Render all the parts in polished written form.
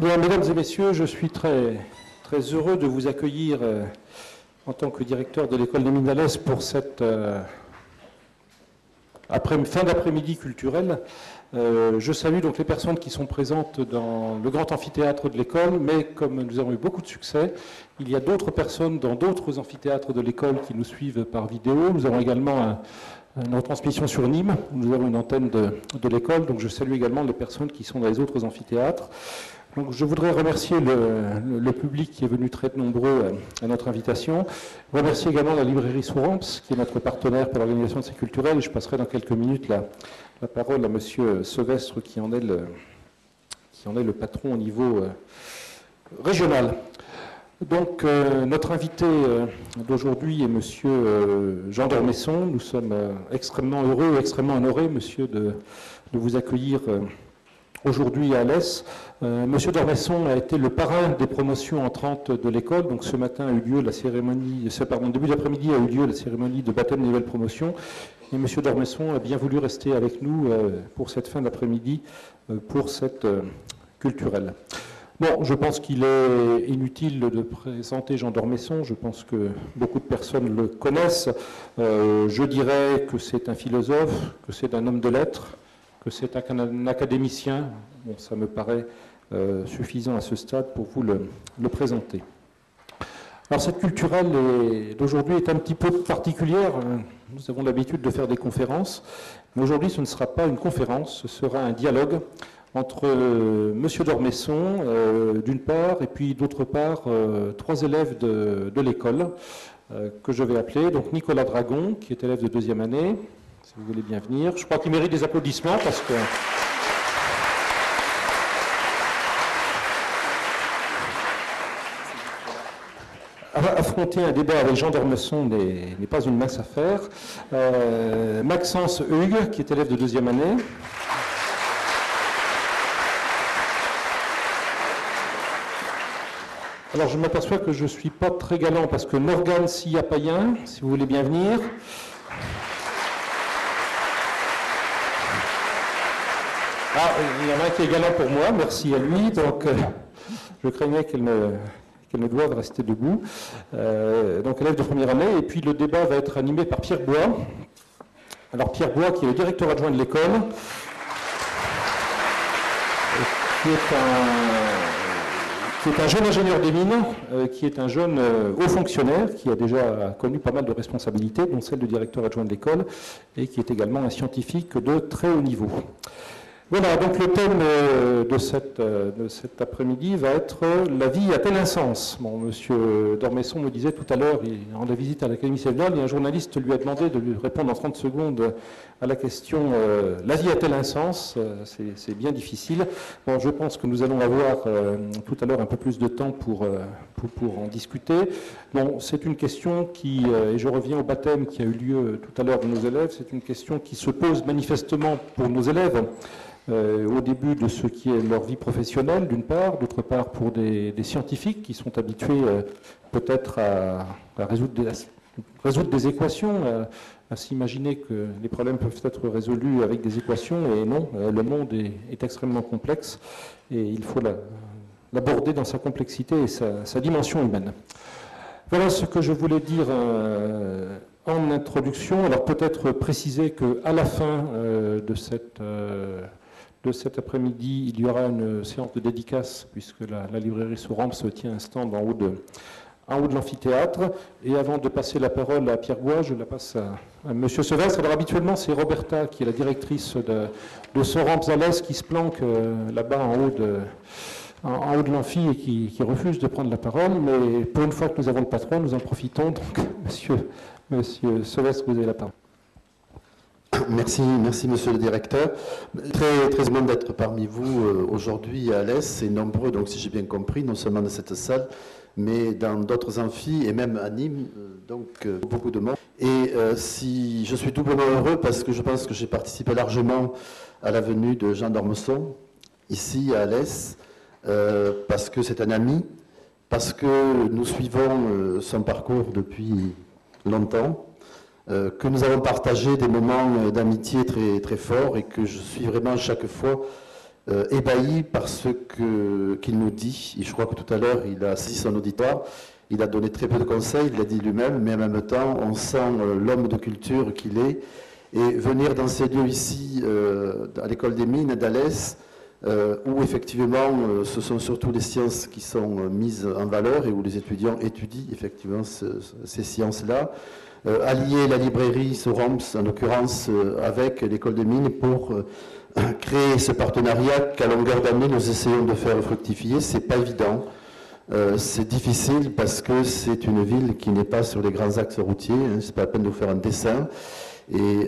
Bien, mesdames et messieurs, je suis très heureux de vous accueillir en tant que directeur de l'école des Mines d'Alès pour cette fin d'après-midi culturelle. Je salue donc les personnes qui sont présentes dans le grand amphithéâtre de l'école, mais comme nous avons eu beaucoup de succès, il y a d'autres personnes dans d'autres amphithéâtres de l'école qui nous suivent par vidéo. Nous avons également une retransmission sur Nîmes, nous avons une antenne de l'école, donc je salue également les personnes qui sont dans les autres amphithéâtres. Donc, je voudrais remercier le public qui est venu très nombreux à notre invitation. Remercier également la librairie Souramps, qui est notre partenaire pour l'organisation de ces culturels. Et je passerai dans quelques minutes la parole à M. Sevestre, qui en est le patron au niveau régional. Donc, notre invité d'aujourd'hui est M. Jean d'Ormesson. Nous sommes extrêmement heureux et extrêmement honorés, monsieur, de vous accueillir aujourd'hui à Alès. Monsieur d'Ormesson a été le parrain des promotions entrantes de l'école. Donc ce matin a eu lieu la cérémonie, début d'après-midi a eu lieu la cérémonie de baptême des nouvelles promotions. Et monsieur d'Ormesson a bien voulu rester avec nous pour cette fin d'après-midi, pour cette culturelle. Bon, je pense qu'il est inutile de présenter Jean d'Ormesson. Je pense que beaucoup de personnes le connaissent. Je dirais que c'est un philosophe, que c'est un homme de lettres, que c'est un académicien. Bon, ça me paraît suffisant à ce stade pour vous le présenter. Alors cette culturelle d'aujourd'hui est un petit peu particulière. Nous avons l'habitude de faire des conférences, mais aujourd'hui ce ne sera pas une conférence, ce sera un dialogue entre monsieur d'Ormesson d'une part, et puis d'autre part trois élèves de l'école que je vais appeler. Donc Nicolas Dragon, qui est élève de 2e année, si vous voulez bien venir. Je crois qu'il mérite des applaudissements parce que... Affronter un débat avec Jean d'Ormesson n'est pas une mince affaire. Maxence Hugues, qui est élève de 2e année. Alors je m'aperçois que je ne suis pas très galant parce que Morgane Sia-Payen, si vous voulez bien venir. Ah, il y en a un qui est galant pour moi, merci à lui. Donc je craignais qu'elle ne doive rester debout. Donc élève de 1re année. Et puis le débat va être animé par Pierre Bois. Alors Pierre Bois, qui est le directeur adjoint de l'école, qui est un jeune ingénieur des mines, qui est un jeune haut fonctionnaire, qui a déjà connu pas mal de responsabilités, dont celle de directeur adjoint de l'école, et qui est également un scientifique de très haut niveau. Voilà, donc le thème de cet après-midi va être « La vie a-t-elle un sens ?» Bon, monsieur d'Ormesson me disait tout à l'heure, en la visite à l'Académie nationale, un journaliste lui a demandé de lui répondre en 30 secondes à la question « La vie a-t-elle un sens ?» C'est bien difficile. Bon, je pense que nous allons avoir tout à l'heure un peu plus de temps pour en discuter. Bon, c'est une question qui, et je reviens au baptême qui a eu lieu tout à l'heure de nos élèves, c'est une question qui se pose manifestement pour nos élèves, au début de ce qui est leur vie professionnelle, d'une part, d'autre part pour des scientifiques qui sont habitués peut-être à résoudre des équations, à s'imaginer que les problèmes peuvent être résolus avec des équations, et non, le monde est extrêmement complexe, et il faut l'aborder dans sa complexité et sa dimension humaine. Voilà ce que je voulais dire en introduction. Alors peut-être préciser qu'à la fin de cet après-midi, il y aura une séance de dédicace, puisque la librairie Souramps tient un stand en haut de l'amphithéâtre. Et avant de passer la parole à Pierre Bois, je la passe à M. Sevestre. Alors habituellement, c'est Roberta, qui est la directrice de Souramps Alès, qui se planque là-bas en haut de l'amphi et qui refuse de prendre la parole. Mais pour une fois que nous avons le patron, nous en profitons. Donc, monsieur Sevestre, vous avez la parole. Merci monsieur le directeur. Très heureux d'être parmi vous aujourd'hui à Alès et nombreux, donc si j'ai bien compris, non seulement dans cette salle, mais dans d'autres amphis et même à Nîmes, donc beaucoup de monde. Et si je suis doublement heureux parce que je pense que j'ai participé largement à la venue de Jean d'Ormesson ici à Alès, parce que c'est un ami, parce que nous suivons son parcours depuis longtemps, que nous avons partagé des moments d'amitié très, très forts et que je suis vraiment chaque fois ébahi par ce qu'il nous dit. Et je crois que tout à l'heure, il a saisi son auditoire. Il a donné très peu de conseils, il l'a dit lui-même, mais en même temps, on sent l'homme de culture qu'il est. Et venir dans ces lieux ici, à l'école des mines d'Alès, où effectivement ce sont surtout les sciences qui sont mises en valeur et où les étudiants étudient effectivement ces sciences-là, allier la librairie Soroms, en l'occurrence avec l'école des mines pour créer ce partenariat qu'à longueur d'année nous essayons de faire fructifier, c'est pas évident. C'est difficile parce que c'est une ville qui n'est pas sur les grands axes routiers, hein, c'est pas la peine de vous faire un dessin. Et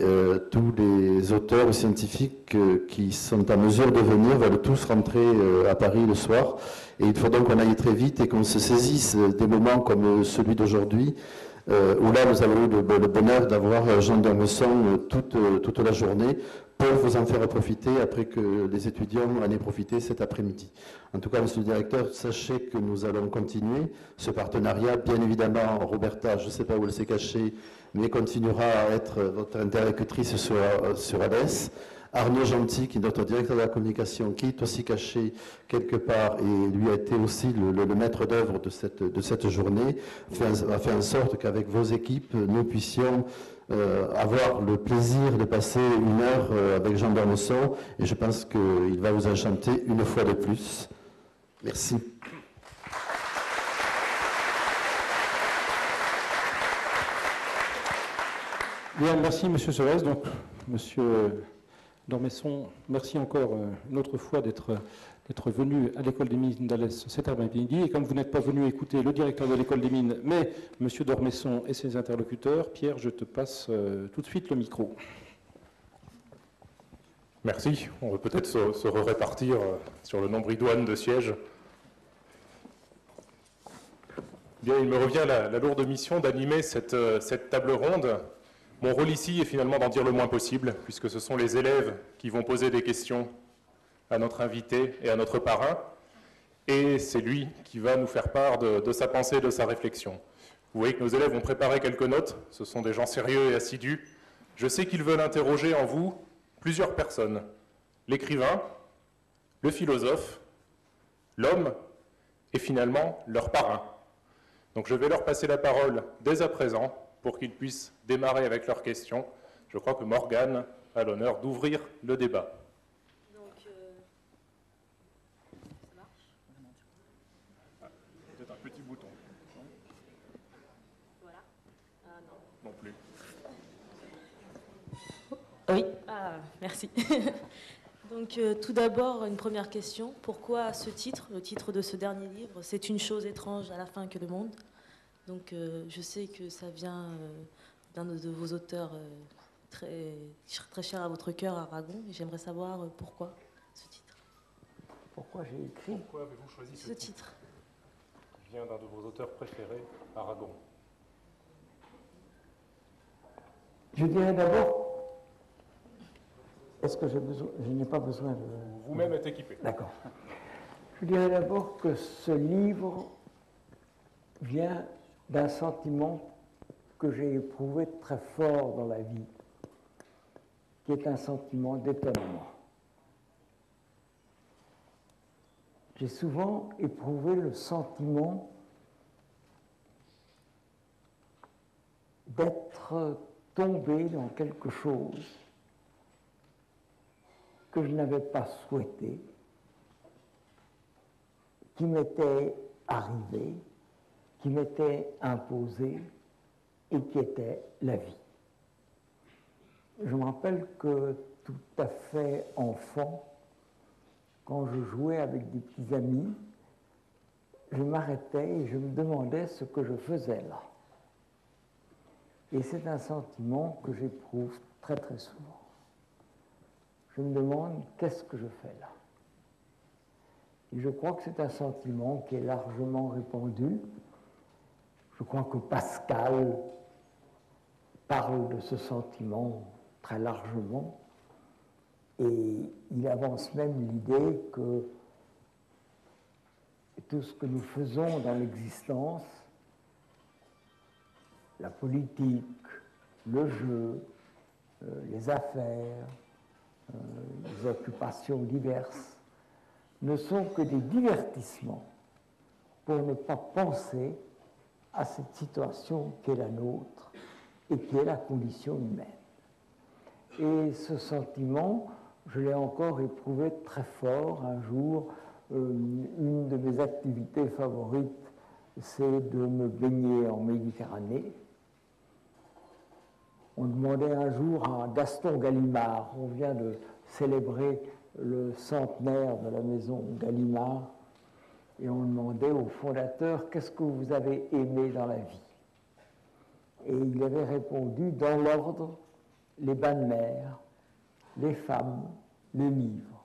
tous les auteurs ou scientifiques qui sont en mesure de venir veulent tous rentrer à Paris le soir. Et il faut donc qu'on aille très vite et qu'on se saisisse des moments comme celui d'aujourd'hui, où là nous avons eu le bonheur d'avoir Jean d'Ormesson toute la journée pour vous en faire profiter après que les étudiants en aient profité cet après-midi. En tout cas, monsieur le directeur, sachez que nous allons continuer ce partenariat. Bien évidemment, Roberta, je ne sais pas où elle s'est cachée, mais continuera à être votre interlocutrice sur Alès. Arnaud Gentil, qui est notre directeur de la communication, qui est aussi caché quelque part et lui a été aussi le maître d'œuvre de cette journée, a fait en sorte qu'avec vos équipes, nous puissions avoir le plaisir de passer une heure avec Jean d'Ormesson, et je pense qu'il va vous enchanter une fois de plus. Merci. Bien, merci Monsieur Sorès. Donc, Monsieur d'Ormesson, merci encore une autre fois d'être venu à l'école des mines d'Alès cet après-midi. Et comme vous n'êtes pas venu écouter le directeur de l'école des mines, mais Monsieur d'Ormesson et ses interlocuteurs, Pierre, je te passe tout de suite le micro. Merci. On va peut-être se répartir sur le nombre idoine de sièges. Bien, il me revient la lourde mission d'animer cette table ronde. Mon rôle ici est finalement d'en dire le moins possible, puisque ce sont les élèves qui vont poser des questions à notre invité et à notre parrain, et c'est lui qui va nous faire part de sa pensée, de sa réflexion. Vous voyez que nos élèves ont préparé quelques notes, ce sont des gens sérieux et assidus. Je sais qu'ils veulent interroger en vous plusieurs personnes, l'écrivain, le philosophe, l'homme et finalement leur parrain. Donc je vais leur passer la parole dès à présent pour qu'ils puissent démarrer avec leurs questions. Je crois que Morgane a l'honneur d'ouvrir le débat. Donc, ça marche ? Peut-être un petit bouton. Voilà. Ah non. Non plus. Oui, merci. Donc, tout d'abord, une première question. Pourquoi ce titre, le titre de ce dernier livre, C'est une chose étrange à la fin que le monde? Donc, je sais que ça vient d'un de vos auteurs très cher à votre cœur, Aragon. Et j'aimerais savoir pourquoi ce titre. Pourquoi j'ai écrit? Pourquoi avez-vous choisi Ce titre qui vient d'un de vos auteurs préférés, Aragon? Je dirais d'abord, est-ce que je n'ai pas besoin de... Vous-même êtes équipé. D'accord. Je dirais d'abord que ce livre vient d'un sentiment que j'ai éprouvé très fort dans la vie, qui est un sentiment d'étonnement. J'ai souvent éprouvé le sentiment d'être tombé dans quelque chose que je n'avais pas souhaité, qui m'était arrivé, qui m'était imposé et qui était la vie. Je me rappelle que tout à fait enfant, quand je jouais avec des petits amis, je m'arrêtais et je me demandais ce que je faisais là. Et c'est un sentiment que j'éprouve très très souvent. Je me demande qu'est-ce que je fais là. Et je crois que c'est un sentiment qui est largement répandu. Je crois que Pascal parle de ce sentiment très largement et il avance même l'idée que tout ce que nous faisons dans l'existence, la politique, le jeu, les affaires, les occupations diverses, ne sont que des divertissements pour ne pas penser à cette situation qui est la nôtre et qui est la condition humaine. Et ce sentiment, je l'ai encore éprouvé très fort un jour. Une de mes activités favorites, c'est de me baigner en Méditerranée. On demandait un jour à Gaston Gallimard, on vient de célébrer le centenaire de la maison Gallimard, et on demandait au fondateur, qu'est-ce que vous avez aimé dans la vie? Et il avait répondu, dans l'ordre, les bains de mer, les femmes, les livres.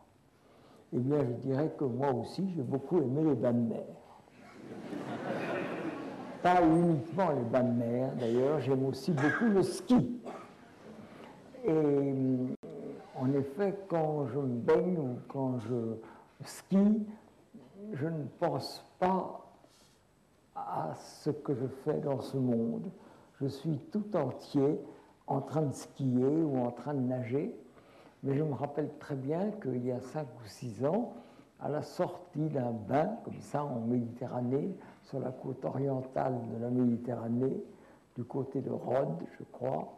Eh bien, je dirais que moi aussi, j'ai beaucoup aimé les bains de mer. Pas uniquement les bains de mer, d'ailleurs, j'aime aussi beaucoup le ski. Et en effet, quand je me baigne ou quand je skie, je ne pense pas à ce que je fais dans ce monde. Je suis tout entier en train de skier ou en train de nager. Mais je me rappelle très bien qu'il y a 5 ou 6 ans, à la sortie d'un bain, comme ça, en Méditerranée, sur la côte orientale de la Méditerranée, du côté de Rhodes, je crois,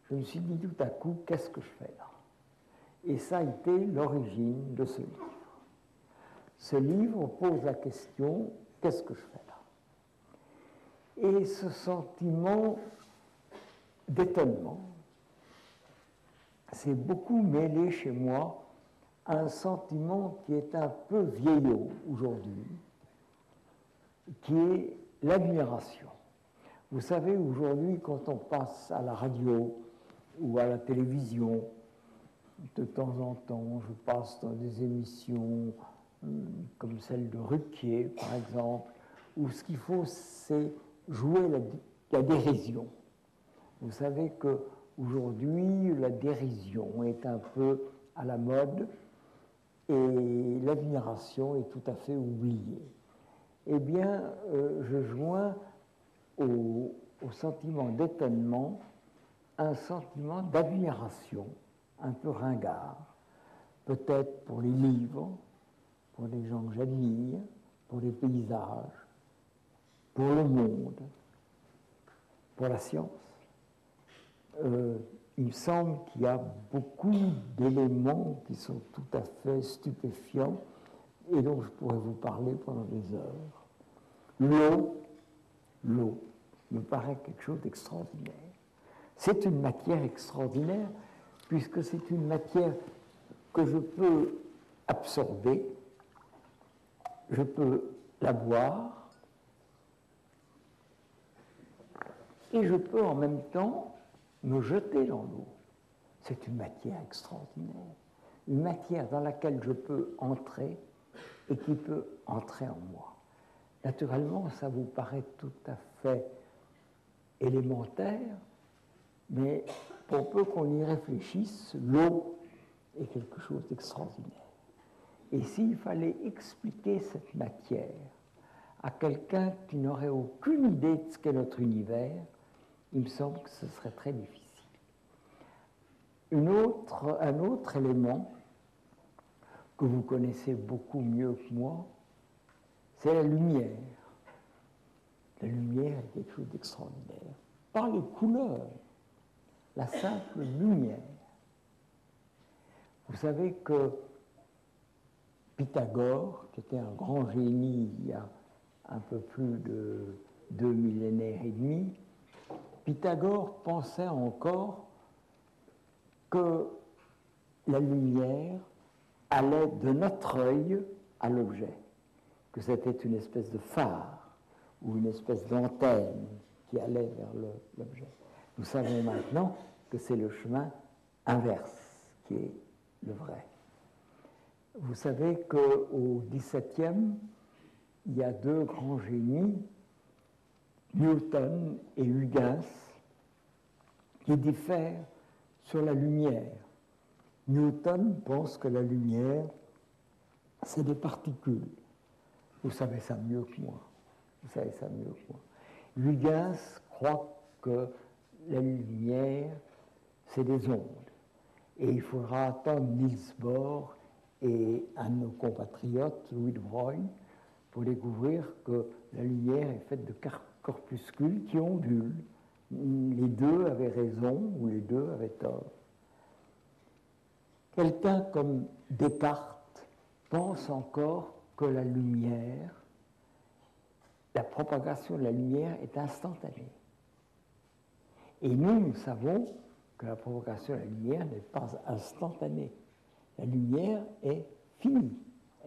je me suis dit tout à coup, qu'est-ce que je fais là? Et ça a été l'origine de ce livre. Ce livre pose la question, qu'est-ce que je fais là? Et ce sentiment d'étonnement s'est beaucoup mêlé chez moi à un sentiment qui est un peu vieillot aujourd'hui, qui est l'admiration. Vous savez, aujourd'hui, quand on passe à la radio ou à la télévision, de temps en temps, je passe dans des émissions comme celle de Ruquier, par exemple, où ce qu'il faut, c'est jouer la dérision. Vous savez qu'aujourd'hui, la dérision est un peu à la mode et l'admiration est tout à fait oubliée. Eh bien, je joins au sentiment d'étonnement un sentiment d'admiration, un peu ringard, peut-être pour les livres, pour les gens que j'admire, pour les paysages, pour le monde, pour la science. Il me semble qu'il y a beaucoup d'éléments qui sont tout à fait stupéfiants et dont je pourrais vous parler pendant des heures. L'eau me paraît quelque chose d'extraordinaire. C'est une matière extraordinaire puisque c'est une matière que je peux absorber, je peux la boire et je peux en même temps me jeter dans l'eau. C'est une matière extraordinaire, une matière dans laquelle je peux entrer et qui peut entrer en moi. Naturellement, ça vous paraît tout à fait élémentaire, mais pour peu qu'on y réfléchisse, l'eau est quelque chose d'extraordinaire. Et s'il fallait expliquer cette matière à quelqu'un qui n'aurait aucune idée de ce qu'est notre univers, il me semble que ce serait très difficile. Un autre élément que vous connaissez beaucoup mieux que moi, c'est la lumière. La lumière est quelque chose d'extraordinaire. Par les couleurs, la simple lumière. Vous savez que Pythagore, qui était un grand génie il y a un peu plus de 2 millénaires et demi, Pythagore pensait encore que la lumière allait de notre œil à l'objet, que c'était une espèce de phare ou une espèce d'antenne qui allait vers l'objet. Nous savons maintenant que c'est le chemin inverse qui est le vrai. Vous savez qu'au XVIIe, il y a 2 grands génies, Newton et Huygens, qui diffèrent sur la lumière. Newton pense que la lumière, c'est des particules. Vous savez ça mieux que moi. Vous savez ça mieux que moi. Huygens croit que la lumière, c'est des ondes. Et il faudra attendre Niels Bohr et un de nos compatriotes, Louis de Broglie, pour découvrir que la lumière est faite de corpuscules qui ondulent. Les deux avaient raison ou les deux avaient tort. Quelqu'un comme Descartes pense encore que la lumière, la propagation de la lumière est instantanée. Et nous savons que la propagation de la lumière n'est pas instantanée. La lumière est finie.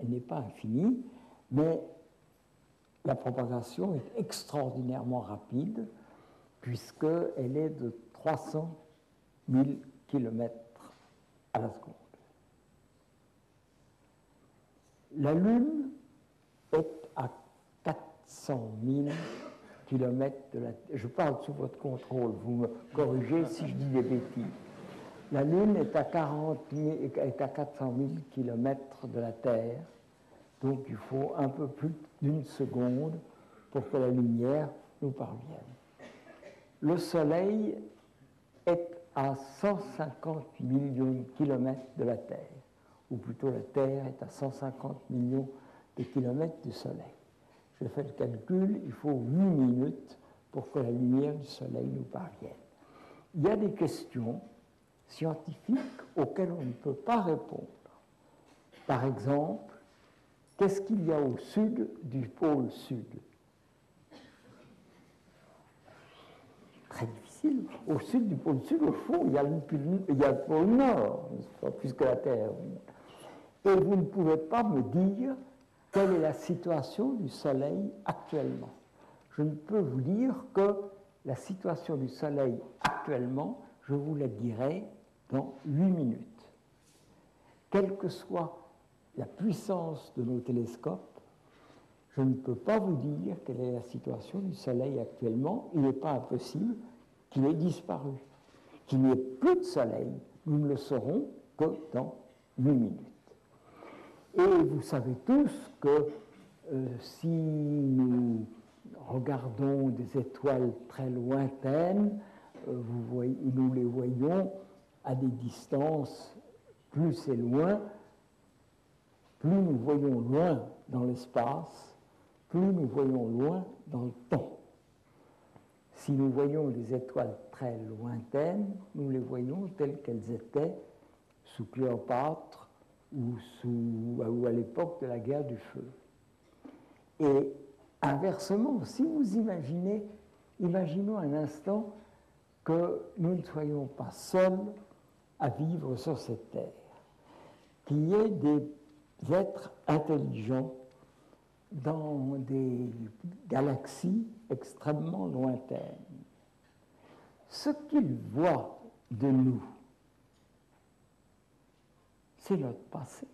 Elle n'est pas infinie, mais la propagation est extraordinairement rapide, puisqu'elle est de 300 000 km à la seconde. La Lune est à 400 000 km de la Terre. Je parle sous votre contrôle, vous me corrigez si je dis des bêtises. La Lune est à 400 000 km de la Terre, donc il faut un peu plus d'une seconde pour que la lumière nous parvienne. Le Soleil est à 150 millions de kilomètres de la Terre, ou plutôt la Terre est à 150 millions de kilomètres du Soleil. Je fais le calcul, il faut 8 minutes pour que la lumière du Soleil nous parvienne. Il y a des questions scientifiques auxquelles on ne peut pas répondre. Par exemple, qu'est-ce qu'il y a au sud du pôle sud? Très difficile. Au sud du pôle sud, au fond, il y a le pôle nord, puisque la Terre. Et vous ne pouvez pas me dire quelle est la situation du Soleil actuellement. Je ne peux vous dire que la situation du Soleil actuellement, je vous la dirai dans 8 minutes. Quelle que soit la puissance de nos télescopes, je ne peux pas vous dire quelle est la situation du Soleil actuellement. Il n'est pas impossible qu'il ait disparu. Qu'il n'y ait plus de Soleil, nous ne le saurons que dans 8 minutes. Et vous savez tous que si nous regardons des étoiles très lointaines, nous les voyons à des distances plus c'est loin, plus nous voyons loin dans l'espace, plus nous voyons loin dans le temps. Si nous voyons des étoiles très lointaines, nous les voyons telles qu'elles étaient sous Cléopâtre ou à l'époque de la guerre du feu. Et inversement, si vous imaginons un instant que nous ne soyons pas seuls à vivre sur cette terre, qu'il y ait des êtres intelligents dans des galaxies extrêmement lointaines. Ce qu'ils voient de nous, c'est notre passé.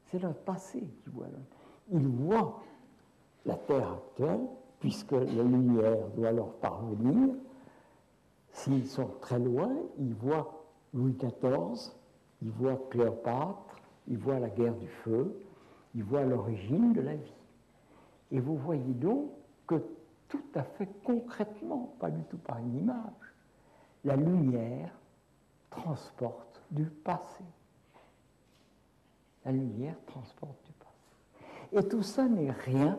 C'est notre passé qu'ils voient. Ils voient la Terre actuelle, puisque la lumière doit leur parvenir. S'ils sont très loin, ils voient Louis XIV, ils voient Cléopâtre, ils voient la guerre du feu, ils voient l'origine de la vie. Et vous voyez donc que tout à fait concrètement, pas du tout par une image, la lumière transporte du passé. La lumière transporte du passé. Et tout ça n'est rien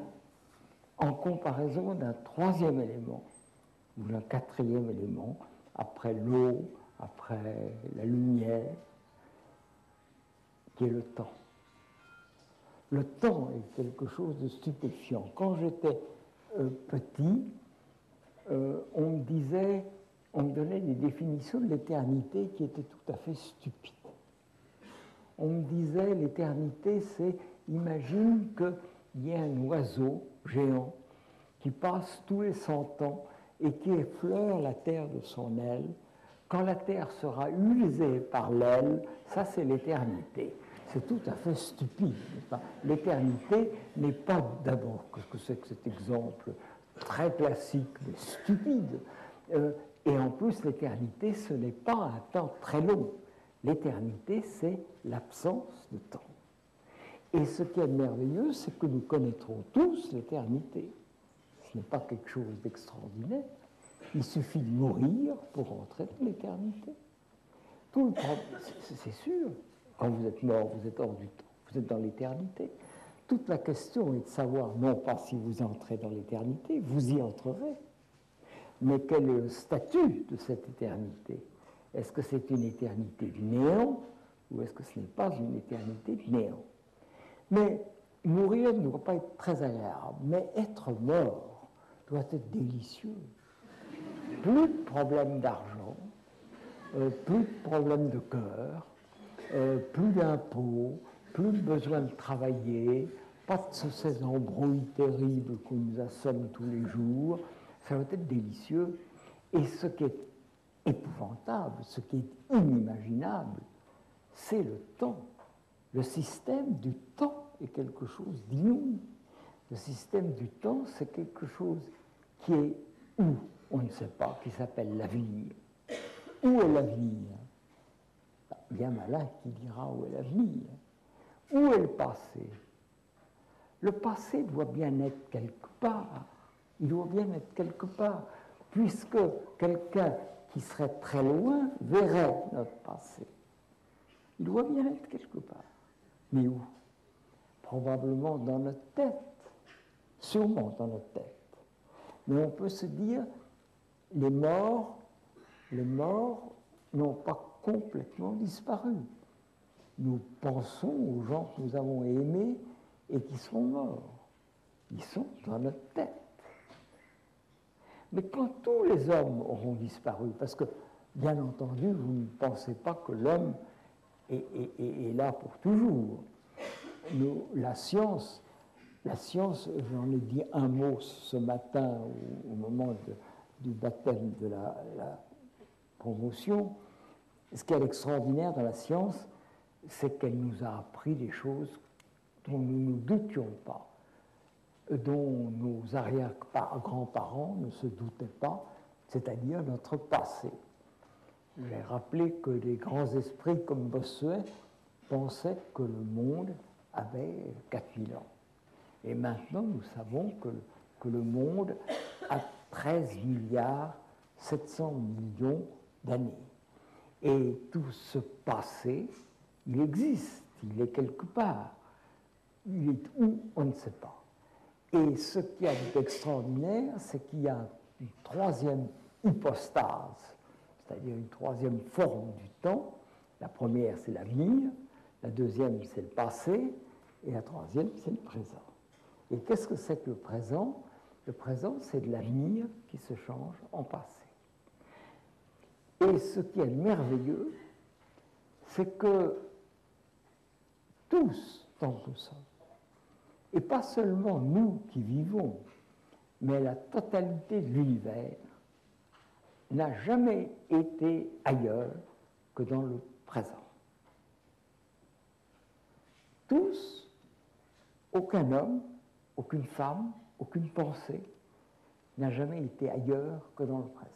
en comparaison d'un troisième élément, ou d'un quatrième élément, après l'eau, après la lumière, qui est le temps. Le temps est quelque chose de stupéfiant. Quand j'étais petit, on me donnait des définitions de l'éternité qui étaient tout à fait stupides. On me disait, l'éternité, c'est, imagine qu'il y ait un oiseau géant qui passe tous les 100 ans et qui effleure la terre de son aile. Quand la terre sera usée par l'aile, ça c'est l'éternité. C'est tout à fait stupide. L'éternité n'est pas d'abord, qu'est-ce que c'est que cet exemple très classique, mais stupide. Et en plus, l'éternité, ce n'est pas un temps très long. L'éternité, c'est l'absence de temps. Et ce qui est merveilleux, c'est que nous connaîtrons tous l'éternité. Ce n'est pas quelque chose d'extraordinaire. Il suffit de mourir pour entrer dans l'éternité. Tout le problème, c'est sûr, Quand vous êtes mort, vous êtes hors du temps, vous êtes dans l'éternité. Toute la question est de savoir, non pas si vous entrez dans l'éternité, vous y entrerez, mais quel est le statut de cette éternité? Est-ce que c'est une éternité du néant ou est-ce que ce n'est pas une éternité du néant? Mais mourir ne doit pas être très agréable, mais être mort doit être délicieux. Plus de problèmes d'argent, plus de problèmes de cœur, plus d'impôts, plus de besoin de travailler, pas de ces embrouilles terribles que nous assomment tous les jours. Ça doit être délicieux. Et ce qui est épouvantable, ce qui est inimaginable, c'est le temps. Le système du temps est quelque chose d'inouï. Le système du temps, c'est quelque chose qui est où on ne sait pas, qui s'appelle l'avenir. Où est l'avenir? Bien malin qui dira où est l'avenir. Où est le passé? Le passé doit bien être quelque part. Il doit bien être quelque part, puisque quelqu'un qui serait très loin verrait notre passé. Il doit bien être quelque part. Mais où? Probablement dans notre tête. Sûrement dans notre tête. Mais on peut se dire, les morts n'ont pas complètement disparu. Nous pensons aux gens que nous avons aimés et qui sont morts. Ils sont dans notre tête. Mais quand tous les hommes auront disparu, parce que, bien entendu, vous ne pensez pas que l'homme est là pour toujours. La science, j'en ai dit un mot ce matin au moment du baptême de la promotion. Ce qui est extraordinaire dans la science, c'est qu'elle nous a appris des choses dont nous ne nous doutions pas, dont nos arrière-grands-parents ne se doutaient pas, c'est-à-dire notre passé. J'ai rappelé que des grands esprits comme Bossuet pensaient que le monde avait 4000 ans. Et maintenant, nous savons que le monde a 13 milliards 700 millions d'années. Et tout ce passé, il existe, il est quelque part. Il est où, on ne sait pas. Et ce qui est extraordinaire, c'est qu'il y a une troisième hypostase, c'est-à-dire une troisième forme du temps. La première, c'est l'avenir, la deuxième, c'est le passé, et la troisième, c'est le présent. Et qu'est-ce que c'est que le présent? Le présent, c'est de l'avenir qui se change en passé. Et ce qui est merveilleux, c'est que tous, tant que nous sommes, et pas seulement nous qui vivons, mais la totalité de l'univers, n'a jamais été ailleurs que dans le présent. Tous, aucun homme, aucune femme, aucune pensée n'a jamais été ailleurs que dans le présent.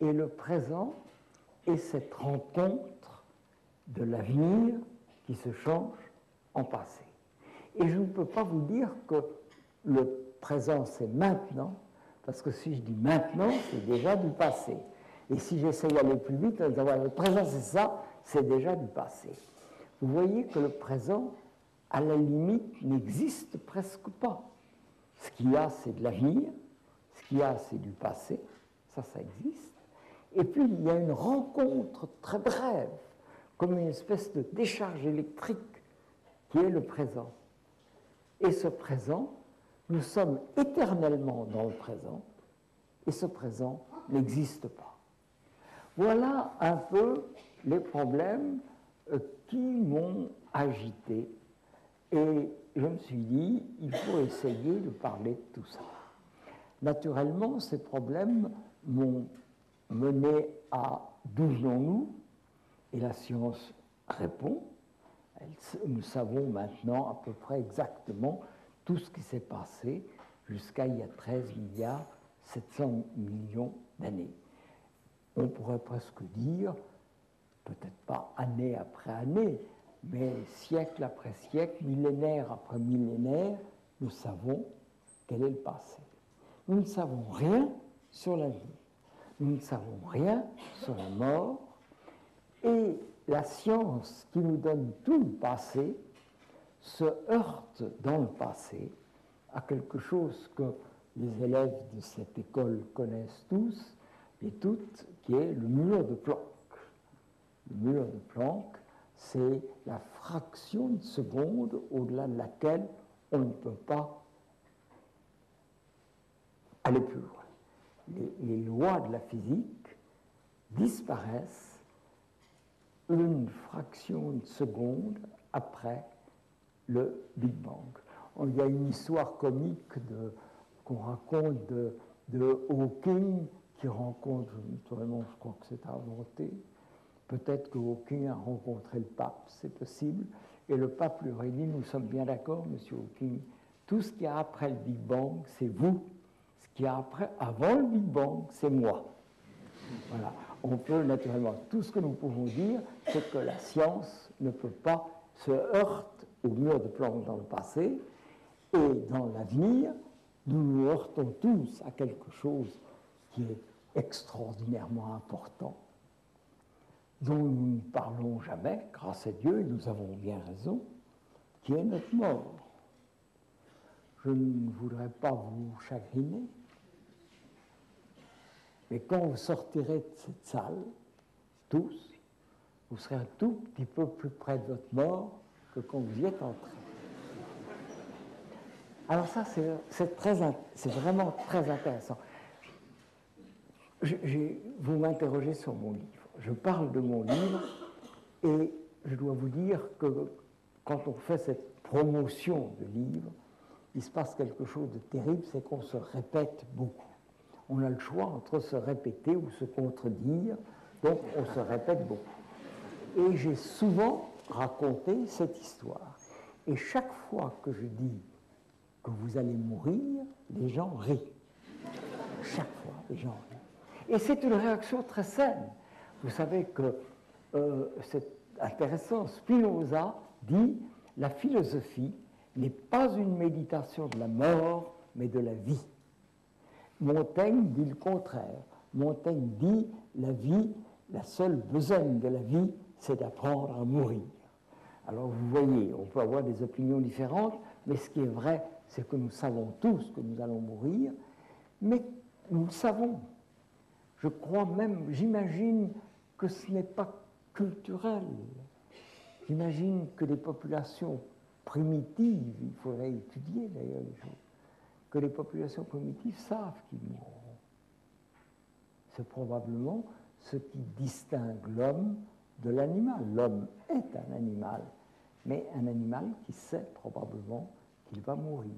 Et le présent est cette rencontre de l'avenir qui se change en passé. Et je ne peux pas vous dire que le présent c'est maintenant, parce que si je dis maintenant, c'est déjà du passé. Et si j'essaie d'aller plus vite, le présent c'est ça, c'est déjà du passé. Vous voyez que le présent, à la limite, n'existe presque pas. Ce qu'il y a, c'est de l'avenir, ce qu'il y a, c'est du passé, ça existe. Et puis, il y a une rencontre très brève, comme une espèce de décharge électrique, qui est le présent. Et ce présent, nous sommes éternellement dans le présent, et ce présent n'existe pas. Voilà un peu les problèmes qui m'ont agité, et je me suis dit, il faut essayer de parler de tout ça. Naturellement, ces problèmes m'ont mené à d'où venons-nous, et la science répond. Nous savons maintenant à peu près exactement tout ce qui s'est passé jusqu'à il y a 13 milliards 700 millions d'années. On pourrait presque dire, peut-être pas année après année, mais siècle après siècle, millénaire après millénaire, nous savons quel est le passé. Nous ne savons rien sur la vie. Nous ne savons rien sur la mort. Et la science qui nous donne tout le passé se heurte dans le passé à quelque chose que les élèves de cette école connaissent tous et toutes, qui est le mur de Planck. Le mur de Planck, c'est la fraction de seconde au-delà de laquelle on ne peut pas aller plus loin. Les lois de la physique disparaissent une fraction de seconde après le Big Bang. Il y a une histoire comique qu'on raconte de Hawking qui rencontre, naturellement je crois que c'est inventé, peut-être que Hawking a rencontré le pape, c'est possible, et le pape lui aurait dit, nous sommes bien d'accord, monsieur Hawking, tout ce qu'il y a après le Big Bang, c'est vous, ce qu'il y a avant le Big Bang, c'est moi. Voilà. On peut naturellement, tout ce que nous pouvons dire, c'est que la science ne peut pas se heurter au mur de Planck dans le passé, et dans l'avenir, nous nous heurtons tous à quelque chose qui est extraordinairement important, dont nous ne parlons jamais, grâce à Dieu, et nous avons bien raison, qui est notre mort. Je ne voudrais pas vous chagriner, mais quand vous sortirez de cette salle, tous, vous serez un tout petit peu plus près de votre mort que quand vous y êtes entré. Alors ça, c'est vraiment très intéressant. Vous m'interrogez sur mon livre. Je parle de mon livre et je dois vous dire que quand on fait cette promotion de livre, il se passe quelque chose de terrible, c'est qu'on se répète beaucoup. On a le choix entre se répéter ou se contredire, donc on se répète beaucoup. Et j'ai souvent raconté cette histoire. Et chaque fois que je dis que vous allez mourir, les gens rient. Chaque fois, les gens rient. Et c'est une réaction très saine. Vous savez que, c'est intéressant, Spinoza dit « La philosophie n'est pas une méditation de la mort, mais de la vie ». Montaigne dit le contraire. Montaigne dit « La vie, la seule besogne de la vie, c'est d'apprendre à mourir ». Alors vous voyez, on peut avoir des opinions différentes, mais ce qui est vrai, c'est que nous savons tous que nous allons mourir, mais nous le savons. Je crois même, j'imagine que ce n'est pas culturel. J'imagine que les populations primitives, il faudrait étudier d'ailleurs les choses, que les populations primitives savent qu'ils mourront. C'est probablement ce qui distingue l'homme de l'animal. L'homme est un animal, mais un animal qui sait probablement qu'il va mourir.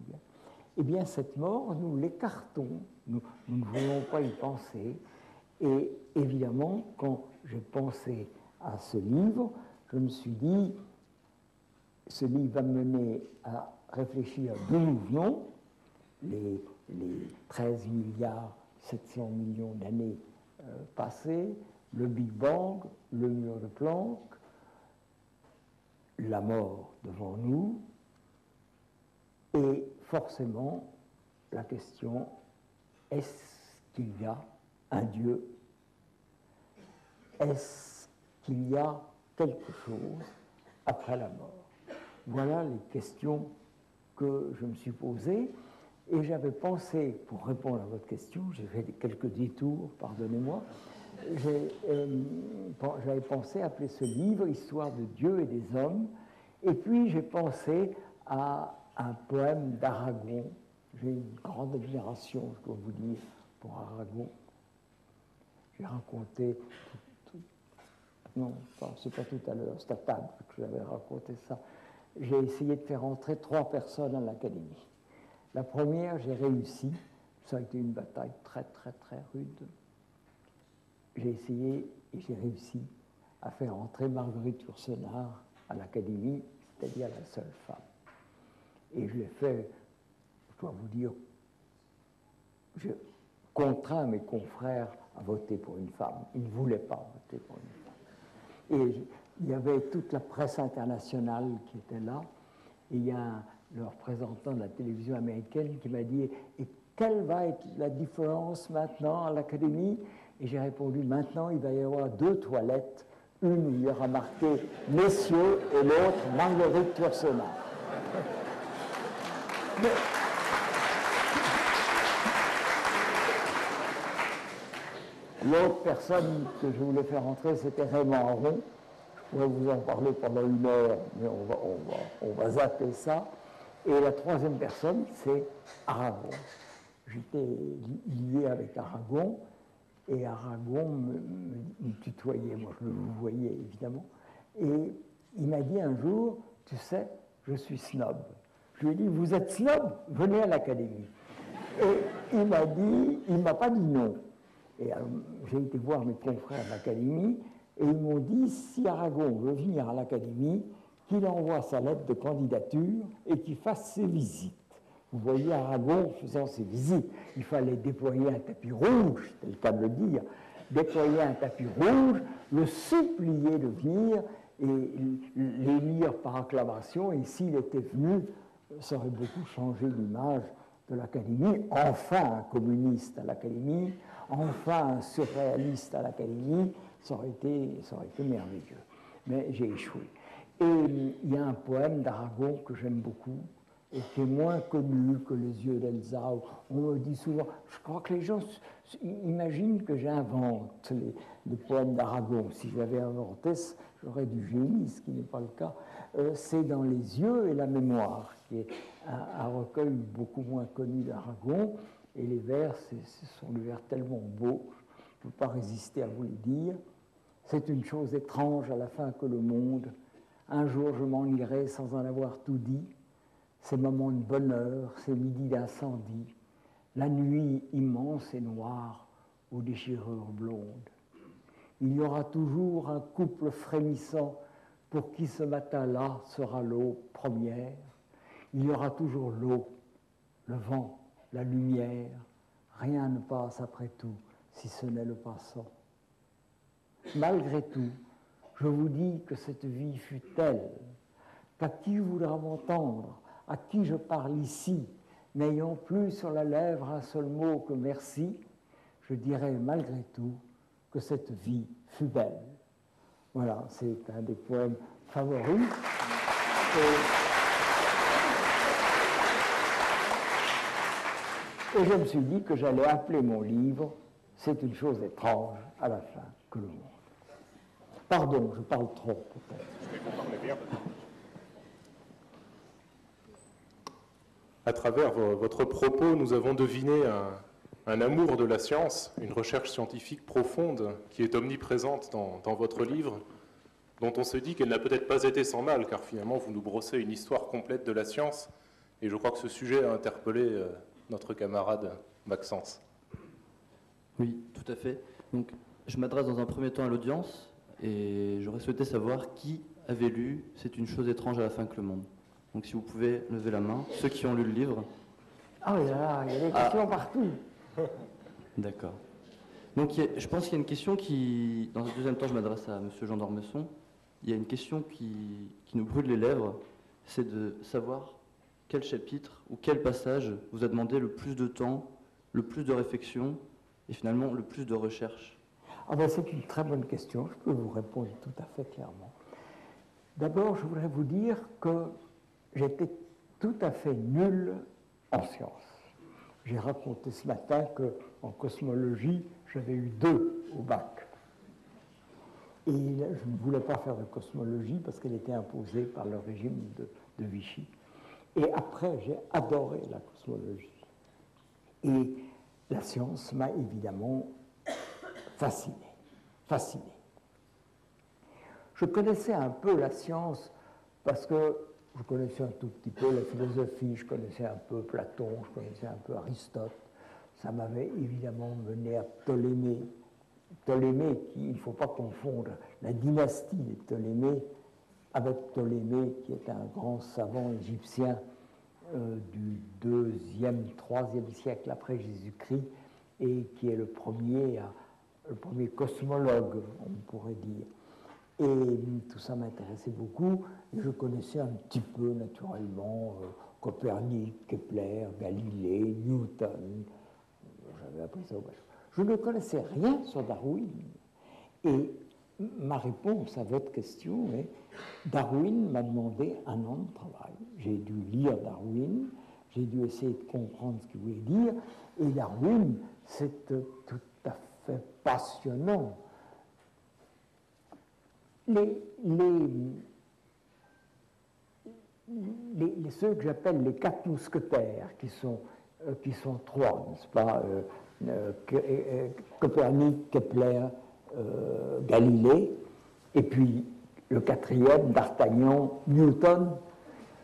Eh bien, cette mort, nous l'écartons, nous ne voulons pas y penser. Et évidemment, quand j'ai pensé à ce livre, je me suis dit, ce livre va me mener à réfléchir d'où nous venons, les 13 milliards 700 millions d'années passées, le Big Bang, le mur de Planck, la mort devant nous, et forcément la question, est-ce qu'il y a un Dieu? Est-ce qu'il y a quelque chose après la mort? Voilà les questions que je me suis posées, et j'avais pensé, pour répondre à votre question, j'ai fait quelques détours, pardonnez-moi, j'avais pensé appeler ce livre « Histoire de Dieu et des hommes », et puis j'ai pensé à un poème d'Aragon. J'ai une grande admiration, je dois vous dire, pour Aragon. J'ai raconté, non, c'est pas tout à l'heure, c'est à table que j'avais raconté ça. J'ai essayé de faire entrer 3 personnes à l'Académie. La première, j'ai réussi. Ça a été une bataille très, très, très rude. J'ai essayé et j'ai réussi à faire entrer Marguerite Yourcenar à l'Académie, c'est-à-dire la seule femme. Et je l'ai fait, je dois vous dire, je contrains mes confrères à voter pour une femme. Ils ne voulaient pas voter pour une femme. Et il y avait toute la presse internationale qui était là, et il y a le représentant de la télévision américaine qui m'a dit « Et quelle va être la différence maintenant à l'Académie ?» Et j'ai répondu « Maintenant, il va y avoir 2 toilettes, une où il y aura marqué messieurs et l'autre Marguerite Yourcenar. L'autre personne que je voulais faire entrer, c'était Raymond Aron. Je pourrais vous en parler pendant 1 heure, mais on va zapper ça. Et la troisième personne, c'est Aragon. J'étais lié avec Aragon, et Aragon me tutoyait, moi je le voyais évidemment. Et il m'a dit un jour, tu sais, je suis snob. Je lui ai dit, vous êtes snob? Venez à l'Académie. Et il m'a pas dit non. Et j'ai été voir mes confrères de l'Académie, et ils m'ont dit, si Aragon veut venir à l'Académie, qu'il envoie sa lettre de candidature et qu'il fasse ses visites. Vous voyez Aragon faisant ses visites. Il fallait déployer un tapis rouge, c'est le cas de le dire, déployer un tapis rouge, le supplier de venir et l'élire par acclamation. Et s'il était venu, ça aurait beaucoup changé l'image de l'Académie. Enfin un communiste à l'Académie, enfin un surréaliste à l'Académie, ça aurait été merveilleux. Mais j'ai échoué. Et il y a un poème d'Aragon que j'aime beaucoup et qui est moins connu que Les yeux d'Elsa. On me dit souvent, je crois que les gens imaginent que j'invente les poèmes d'Aragon. Si j'avais inventé, j'aurais du génie, ce qui n'est pas le cas. C'est Dans les yeux et la mémoire, qui est un recueil beaucoup moins connu d'Aragon. Et les vers, ce sont des vers tellement beaux, je ne peux pas résister à vous les dire. C'est une chose étrange à la fin que le monde. Un jour, je m'en irai sans en avoir tout dit. Ces moments de bonheur, ces midis d'incendie, la nuit immense et noire aux déchirures blondes. Il y aura toujours un couple frémissant pour qui ce matin-là sera l'eau première. Il y aura toujours l'eau, le vent, la lumière. Rien ne passe après tout, si ce n'est le passant. Malgré tout, je vous dis que cette vie fut telle qu'à qui voudra m'entendre, à qui je parle ici, n'ayant plus sur la lèvre un seul mot que merci, je dirai malgré tout que cette vie fut belle. Voilà, c'est un des poèmes favoris. Et je me suis dit que j'allais appeler mon livre « C'est une chose étrange à la fin que le monde ». Pardon, je parle trop, peut-être. Vous parlez bien. À travers votre propos, nous avons deviné un amour de la science, une recherche scientifique profonde qui est omniprésente dans votre livre, dont on se dit qu'elle n'a peut-être pas été sans mal, car finalement vous nous brossez une histoire complète de la science, et je crois que ce sujet a interpellé notre camarade Maxence. Oui, tout à fait. Donc, je m'adresse dans un premier temps à l'audience, et j'aurais souhaité savoir qui avait lu « C'est une chose étrange à la fin que le monde ». Donc si vous pouvez lever la main, ceux qui ont lu le livre. Ah oui, là, il y a des questions partout. D'accord. Donc je pense qu'il y a une question qui, dans un deuxième temps je m'adresse à M. Jean d'Ormesson, il y a une question qui nous brûle les lèvres, c'est de savoir quel chapitre ou quel passage vous a demandé le plus de temps, le plus de réflexion et finalement le plus de recherche. Ah ben, c'est une très bonne question, je peux vous répondre tout à fait clairement. D'abord, je voudrais vous dire que j'étais tout à fait nul en sciences. J'ai raconté ce matin qu'en cosmologie, j'avais eu 2 au bac. Et je ne voulais pas faire de cosmologie parce qu'elle était imposée par le régime de Vichy. Et après, j'ai adoré la cosmologie. Et la science m'a évidemment fasciné. Je connaissais un peu la science parce que je connaissais un tout petit peu la philosophie, je connaissais un peu Platon, je connaissais un peu Aristote. Ça m'avait évidemment mené à Ptolémée. Ptolémée, il ne faut pas confondre la dynastie des Ptolémées avec Ptolémée, qui est un grand savant égyptien du 2e, 3e siècle après Jésus-Christ, et qui est le premier cosmologue, on pourrait dire. Et tout ça m'intéressait beaucoup. Je connaissais un petit peu, naturellement, Copernic, Kepler, Galilée, Newton. J'avais appris ça au bachelier. Je ne connaissais rien sur Darwin. Et ma réponse à votre question est Darwin m'a demandé un an de travail. J'ai dû lire Darwin, j'ai dû essayer de comprendre ce qu'il voulait dire, et Darwin, c'est tout à fait passionnant. Ceux que j'appelle les 4 mousquetaires, qui sont 3, n'est-ce pas, Copernic, Kepler, Galilée, et puis le 4e, d'Artagnan, Newton,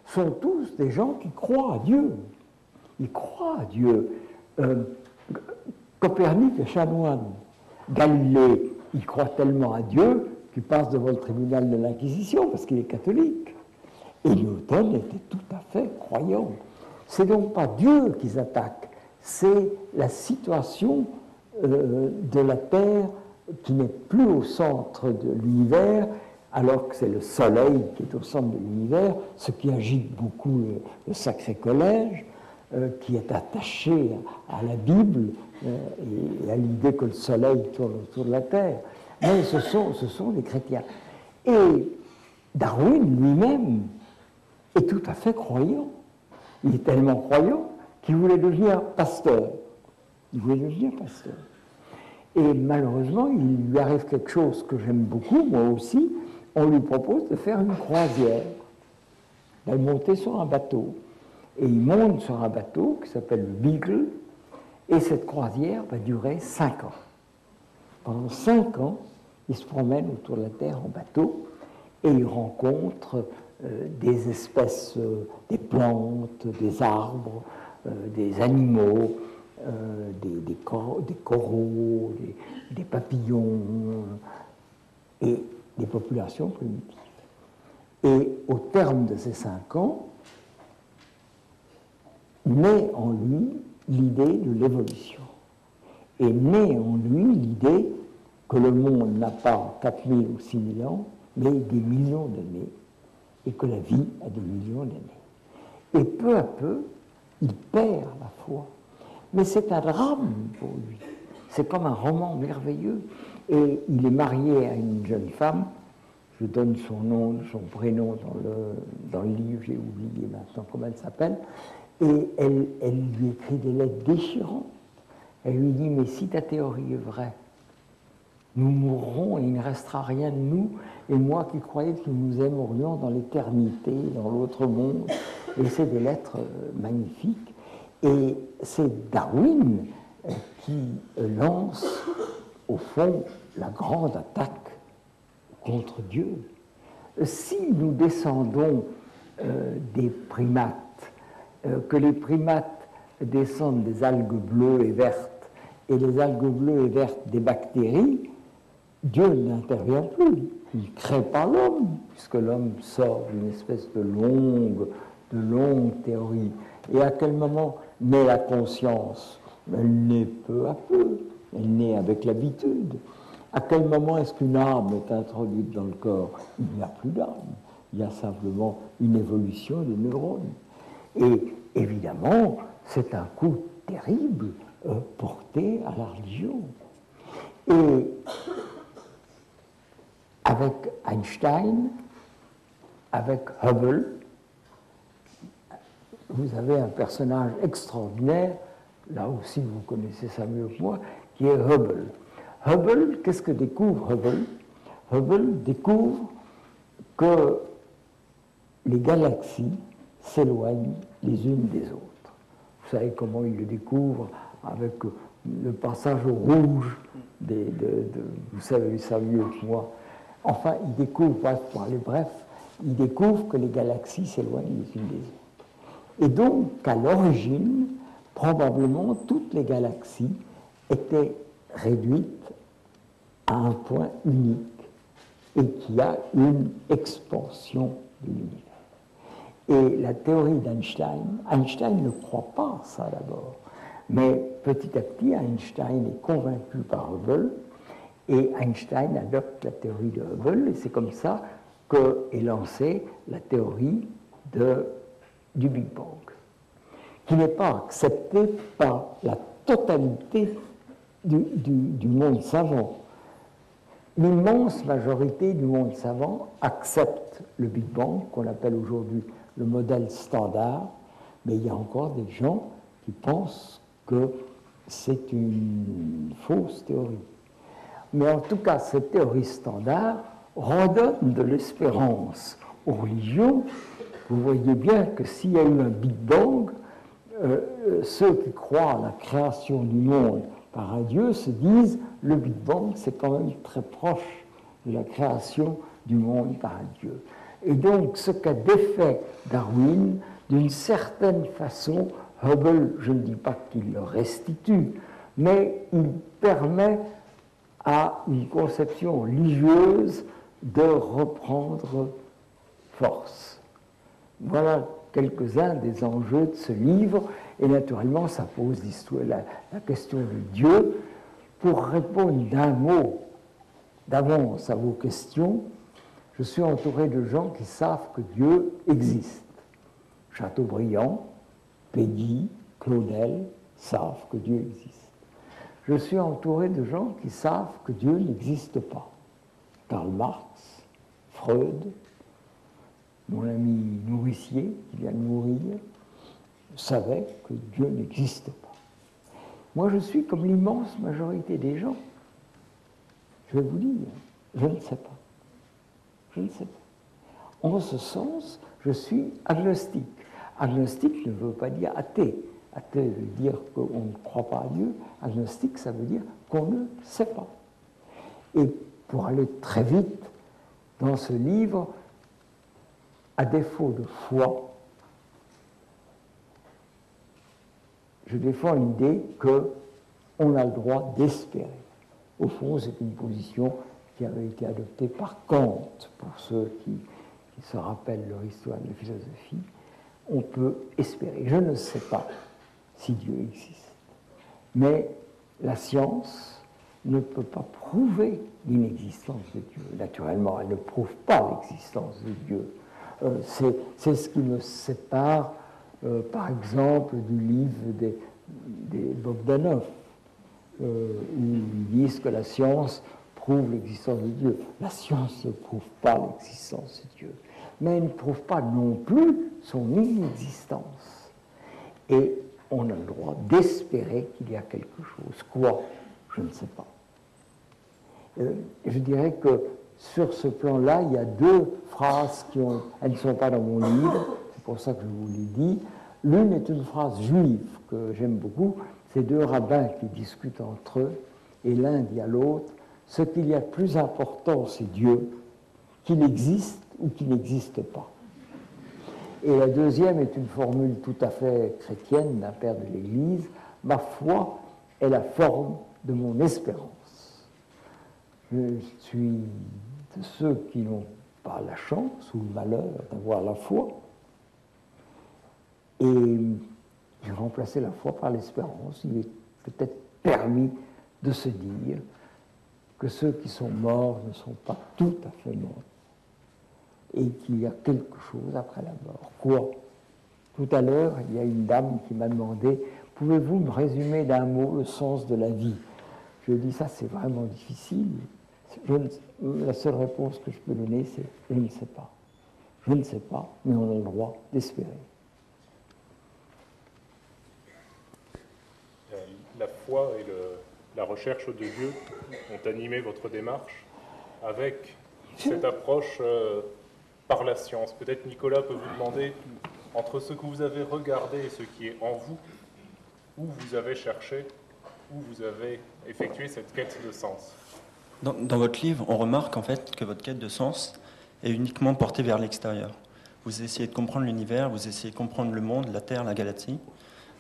sont tous des gens qui croient à Dieu. Ils croient à Dieu. Copernic est chanoine. Galilée, il croit tellement à Dieu qu'il passe devant le tribunal de l'Inquisition parce qu'il est catholique. Et Newton était tout à fait croyant. C'est donc pas Dieu qu'ils attaquent, c'est la situation de la Terre qui n'est plus au centre de l'univers, alors que c'est le Soleil qui est au centre de l'univers, ce qui agite beaucoup le Sacré Collège, qui est attaché à la Bible et à l'idée que le Soleil tourne autour de la Terre. Mais ce sont les chrétiens. Et Darwin lui-même est tout à fait croyant. Il est tellement croyant qu'il voulait devenir pasteur. Il voulait devenir pasteur. Et malheureusement, il lui arrive quelque chose que j'aime beaucoup, moi aussi. On lui propose de faire une croisière, d'aller monter sur un bateau. Et il monte sur un bateau qui s'appelle le Beagle, et cette croisière va durer 5 ans. Pendant 5 ans, il se promène autour de la Terre en bateau, et il rencontre des espèces, des plantes, des arbres, des animaux, des coraux, des papillons, et des populations primitives. Et au terme de ces 5 ans, naît en lui l'idée de l'évolution. Et naît en lui l'idée que le monde n'a pas 4000 ou 6000 ans, mais des millions d'années, et que la vie a des millions d'années. Et peu à peu, il perd la foi. Mais c'est un drame pour lui. C'est comme un roman merveilleux. Et il est marié à une jeune femme, je donne son nom, son prénom dans le livre, j'ai oublié maintenant comment elle s'appelle, et elle lui écrit des lettres déchirantes. Elle lui dit, mais si ta théorie est vraie, nous mourrons et il ne restera rien de nous, et moi qui croyais que nous nous aimerions dans l'éternité, dans l'autre monde. Et c'est des lettres magnifiques. Et c'est Darwin qui lance, au fond, la grande attaque contre Dieu. Si nous descendons des primates, que les primates descendent des algues bleues et vertes, et les algues bleues et vertes des bactéries, Dieu n'intervient plus. Il ne crée pas l'homme, puisque l'homme sort d'une espèce de longue théorie. Et à quel moment naît la conscience? Elle naît peu à peu, elle naît avec l'habitude. À quel moment est-ce qu'une âme est introduite dans le corps? Il n'y a plus d'âme, il y a simplement une évolution des neurones. Et évidemment, c'est un coup terrible porté à la religion. Et avec Einstein, avec Hubble, vous avez un personnage extraordinaire, là aussi vous connaissez ça mieux que moi, qui est Hubble. Hubble, qu'est-ce que découvre Hubble? Hubble découvre que les galaxies s'éloignent les unes des autres. Vous savez comment il le découvre avec le passage au rouge, vous savez ça mieux que moi. Enfin, il découvre, pour aller bref, il découvre que les galaxies s'éloignent les unes des autres. Et donc, à l'origine, probablement, toutes les galaxies étaient réduites à un point unique et qu'il y a une expansion de l'univers. Et la théorie d'Einstein, Einstein ne croit pas ça d'abord, mais petit à petit, Einstein est convaincu par Hubble, et Einstein adopte la théorie de Hubble, et c'est comme ça qu'est lancée la théorie du Big Bang, qui n'est pas acceptée par la totalité du monde savant. l'immense majorité du monde savant accepte le Big Bang, qu'on appelle aujourd'hui le modèle standard, mais il y a encore des gens qui pensent que c'est une fausse théorie. Mais en tout cas, cette théorie standard redonne de l'espérance aux religions. Vous voyez bien que s'il y a eu un Big Bang, ceux qui croient à la création du monde par un Dieu se disent le Big Bang, c'est quand même très proche de la création du monde par un Dieu. Et donc, ce qu'a défait Darwin, d'une certaine façon, Hubble, je ne dis pas qu'il le restitue, mais il permet à une conception religieuse de reprendre force. Voilà quelques-uns des enjeux de ce livre, et naturellement, ça pose la question de Dieu. Pour répondre d'un mot d'avance à vos questions, je suis entouré de gens qui savent que Dieu existe. Chateaubriand, Pédy, Claudel savent que Dieu existe. Je suis entouré de gens qui savent que Dieu n'existe pas. Karl Marx, Freud, mon ami nourricier qui vient de mourir, savait que Dieu n'existe pas. Moi, je suis comme l'immense majorité des gens. Je vais vous dire, je ne sais pas. Je ne sais pas. En ce sens, je suis agnostique. Agnostique ne veut pas dire athée. Athée veut dire qu'on ne croit pas à Dieu. Agnostique, ça veut dire qu'on ne sait pas. Et pour aller très vite dans ce livre, à défaut de foi, je défends l'idée qu'on a le droit d'espérer. Au fond, c'est une position qui avait été adoptée par Kant, pour ceux qui se rappellent leur histoire de la philosophie. On peut espérer. Je ne sais pas si Dieu existe, mais la science ne peut pas prouver l'inexistence de Dieu. Naturellement, elle ne prouve pas l'existence de Dieu. C'est ce qui me sépare, par exemple, du livre des Bogdanov, où ils disent que la science prouve l'existence de Dieu. La science ne prouve pas l'existence de Dieu, mais elle ne prouve pas non plus son inexistence. Et on a le droit d'espérer qu'il y a quelque chose. Quoi? Je ne sais pas. Je dirais que sur ce plan-là, il y a deux phrases elles ne sont pas dans mon livre, c'est pour ça que je vous l'ai dit. L'une est une phrase juive que j'aime beaucoup. C'est deux rabbins qui discutent entre eux, et l'un dit à l'autre, ce qu'il y a de plus important, c'est Dieu, qu'il existe ou qu'il n'existe pas. Et la deuxième est une formule tout à fait chrétienne d'un père de l'Église, ma foi est la forme de mon espérance. Je suis de ceux qui n'ont pas la chance ou le malheur d'avoir la foi, et j'ai remplacé la foi par l'espérance. Il est peut-être permis de se dire que ceux qui sont morts ne sont pas tout à fait morts et qu'il y a quelque chose après la mort. Quoi? Tout à l'heure, il y a une dame qui m'a demandé « Pouvez-vous me résumer d'un mot le sens de la vie ?» Je lui ai dit « Ça, c'est vraiment difficile. La seule réponse que je peux donner, c'est « Je ne sais pas. Je ne sais pas, mais on a le droit d'espérer. » La foi et la recherche de Dieu ont animé votre démarche avec cette approche par la science. Peut-être Nicolas peut vous demander, entre ce que vous avez regardé et ce qui est en vous, où vous avez cherché, où vous avez effectué cette quête de sens. Dans votre livre, on remarque en fait que votre quête de sens est uniquement portée vers l'extérieur. Vous essayez de comprendre l'univers, vous essayez de comprendre le monde, la Terre, la galaxie,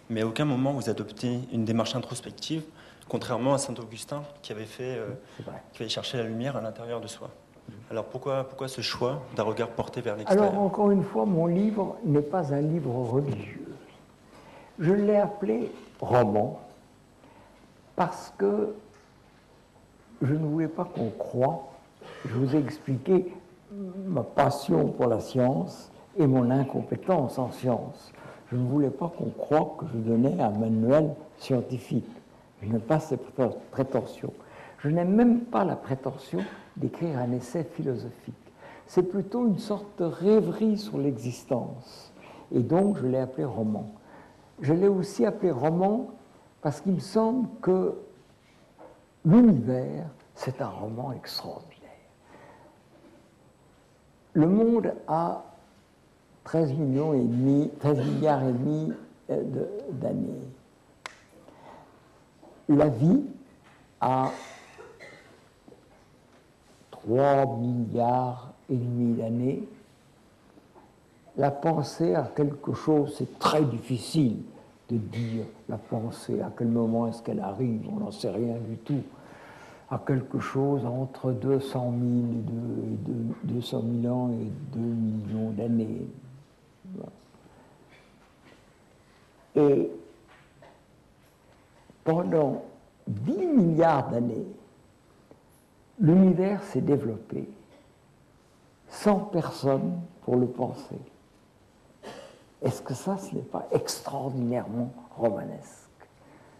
mais à aucun moment vous adoptez une démarche introspective, contrairement à saint Augustin qui avait cherché la lumière à l'intérieur de soi. Alors pourquoi ce choix d'un regard porté vers l'extérieur? Alors encore une fois, mon livre n'est pas un livre religieux. Je l'ai appelé roman parce que je ne voulais pas qu'on croie. Je vous ai expliqué ma passion pour la science et mon incompétence en science. Je ne voulais pas qu'on croie que je donnais un manuel scientifique. Je n'ai pas cette prétention. Je n'ai même pas la prétention d'écrire un essai philosophique. C'est plutôt une sorte de rêverie sur l'existence. Et donc, je l'ai appelé roman. Je l'ai aussi appelé roman parce qu'il me semble que l'univers, c'est un roman extraordinaire. Le monde a 13 milliards et demi d'années. La vie a 3 milliards et demi d'années. La pensée a quelque chose, c'est très difficile de dire la pensée, à quel moment est-ce qu'elle arrive, on n'en sait rien du tout, à quelque chose entre 200 000 ans et 2 millions d'années. Et pendant 10 milliards d'années, l'univers s'est développé sans personne pour le penser. Est-ce que ça, ce n'est pas extraordinairement romanesque?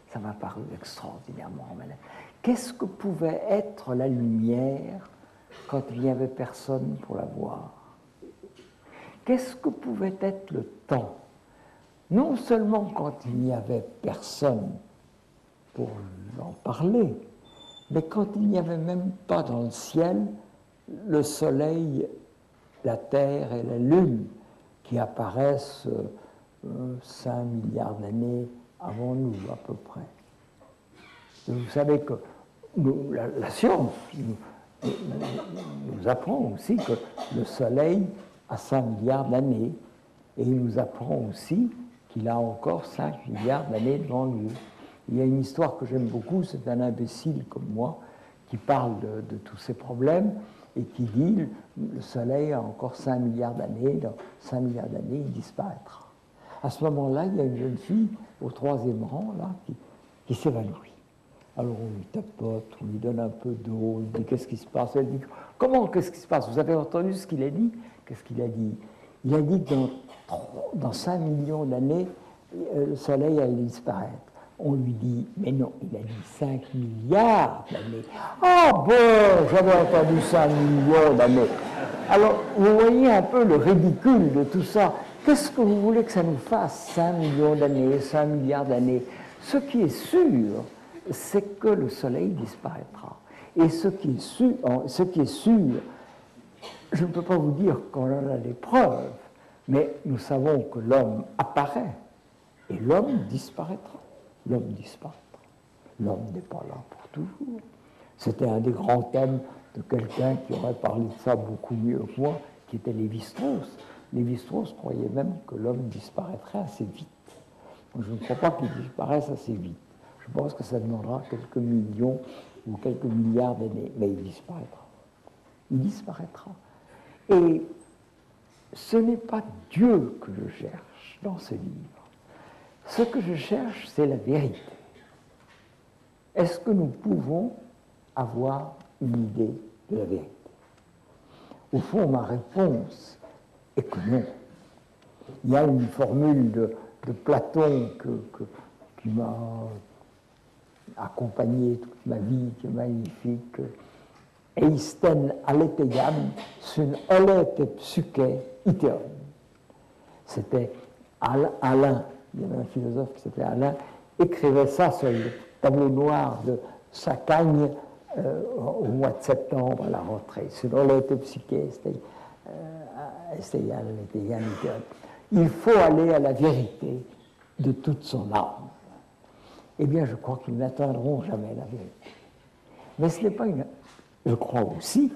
Ça m'a paru extraordinairement romanesque. Qu'est-ce que pouvait être la lumière quand il n'y avait personne pour la voir? Qu'est-ce que pouvait être le temps? Non seulement quand il n'y avait personne pour en parler, mais quand il n'y avait même pas dans le ciel le soleil, la terre et la lune qui apparaissent 5 milliards d'années avant nous, à peu près. Et vous savez que la science nous apprend aussi que le soleil a 5 milliards d'années, et il nous apprend aussi qu'il a encore 5 milliards d'années devant lui. Il y a une histoire que j'aime beaucoup, c'est un imbécile comme moi qui parle de tous ces problèmes et qui dit le Soleil a encore 5 milliards d'années, dans 5 milliards d'années, il disparaîtra. À ce moment-là, il y a une jeune fille au 3e rang là, qui s'évanouit. Alors on lui tapote, on lui donne un peu d'eau, on lui dit qu'est-ce qui se passe? Elle dit comment, qu'est-ce qui se passe? Vous avez entendu ce qu'il a dit? Qu'est-ce qu'il a dit? Il a dit que dans 5 millions d'années, le Soleil allait disparaître. On lui dit, mais non, il a dit 5 milliards d'années. Ah bon, j'avais entendu 5 millions d'années. Alors, vous voyez un peu le ridicule de tout ça. Qu'est-ce que vous voulez que ça nous fasse, 5 millions d'années, 5 milliards d'années? Ce qui est sûr, c'est que le Soleil disparaîtra. Et ce qui est sûr, je ne peux pas vous dire qu'on en a des preuves, mais nous savons que l'homme apparaît et l'homme disparaîtra. L'homme disparaîtra. L'homme n'est pas là pour toujours. C'était un des grands thèmes de quelqu'un qui aurait parlé de ça beaucoup mieux que moi, qui était Lévi-Strauss. Lévi-Strauss croyait même que l'homme disparaîtrait assez vite. Je ne crois pas qu'il disparaisse assez vite. Je pense que ça demandera quelques millions ou quelques milliards d'années, mais il disparaîtra. Il disparaîtra. Et ce n'est pas Dieu que je cherche dans ce livre. Ce que je cherche, c'est la vérité. Est-ce que nous pouvons avoir une idée de la vérité? Au fond, ma réponse est que non. Il y a une formule de Platon qui m'a accompagné toute ma vie, qui est magnifique. Eisten aleteiam sun olete psyche iteon. C'était Alain. Il y avait un philosophe qui s'appelait Alain, écrivait ça sur le tableau noir de sa cagne au mois de septembre à la rentrée. Selon l'autre psyché, il faut aller à la vérité de toute son âme. Eh bien, je crois qu'ils n'atteindront jamais la vérité. Mais ce n'est pas une... Je crois aussi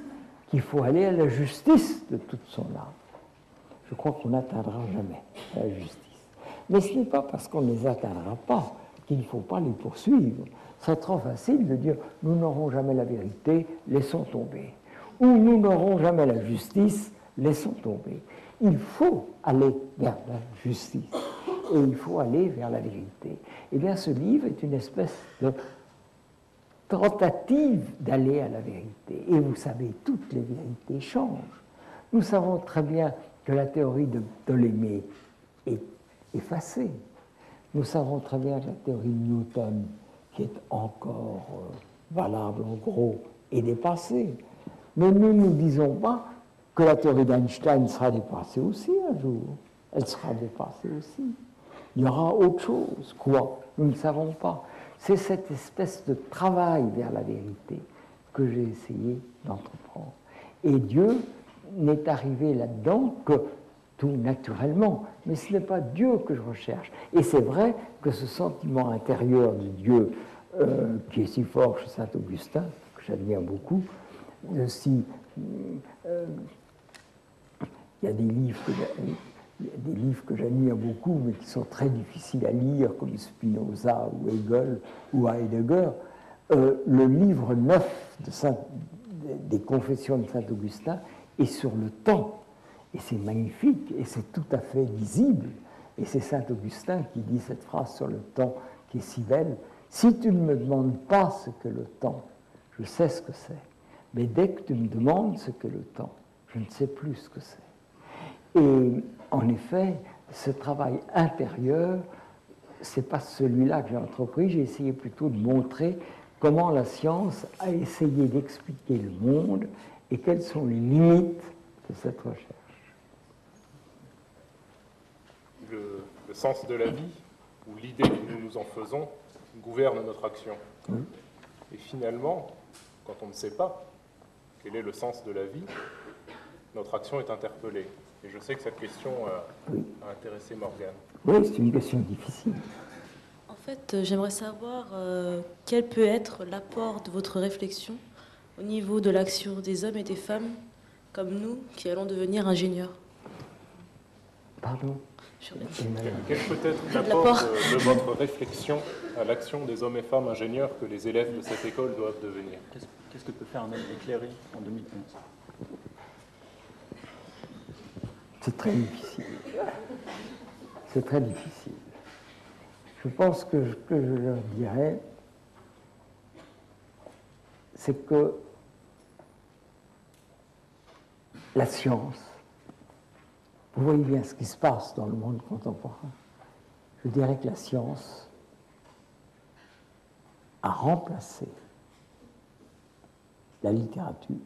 qu'il faut aller à la justice de toute son âme. Je crois qu'on n'atteindra jamais la justice. Mais ce n'est pas parce qu'on ne les atteindra pas qu'il ne faut pas les poursuivre. C'est trop facile de dire « nous n'aurons jamais la vérité, laissons tomber ». Ou « nous n'aurons jamais la justice, laissons tomber ». Il faut aller vers la justice et il faut aller vers la vérité. Eh bien, ce livre est une espèce de tentative d'aller à la vérité. Et vous savez, toutes les vérités changent. Nous savons très bien que la théorie de Ptolémée est effacée. Nous savons très bien que la théorie de Newton, qui est encore valable en gros est dépassée. Mais nous ne disons pas que la théorie d'Einstein sera dépassée aussi un jour. Elle sera dépassée aussi. Il y aura autre chose. Quoi? Nous ne savons pas. C'est cette espèce de travail vers la vérité que j'ai essayé d'entreprendre. Et Dieu n'est arrivé là-dedans que tout naturellement. Mais ce n'est pas Dieu que je recherche. Et c'est vrai que ce sentiment intérieur de Dieu, qui est si fort chez saint Augustin, que j'admire beaucoup, il y a des livres que j'admire beaucoup, mais qui sont très difficiles à lire, comme Spinoza ou Hegel ou Heidegger. Le livre 9 des Confessions de Saint-Augustin est sur le temps. Et c'est magnifique, et c'est tout à fait lisible. Et c'est Saint-Augustin qui dit cette phrase sur le temps qui est si belle. « Si tu ne me demandes pas ce qu'est le temps, je sais ce que c'est. Mais dès que tu me demandes ce qu'est le temps, je ne sais plus ce que c'est. » Et en effet, ce travail intérieur, ce n'est pas celui-là que j'ai entrepris. J'ai essayé plutôt de montrer comment la science a essayé d'expliquer le monde et quelles sont les limites de cette recherche. Le sens de la vie, ou l'idée que nous nous en faisons, gouverne notre action. Oui. Et finalement, quand on ne sait pas quel est le sens de la vie, notre action est interpellée. Et je sais que cette question a intéressé Morgane. Oui, c'est une question difficile. En fait, j'aimerais savoir quel peut être l'apport de votre réflexion au niveau de l'action des hommes et des femmes comme nous qui allons devenir ingénieurs. Pardon? Quel peut être l'apport de votre réflexion à l'action des hommes et femmes ingénieurs que les élèves de cette école doivent devenir? Qu'est-ce que peut faire un homme éclairé en 2011? C'est très difficile. C'est très difficile. Je pense que ce que je leur dirais, c'est que la science, vous voyez bien ce qui se passe dans le monde contemporain, je dirais que la science a remplacé la littérature,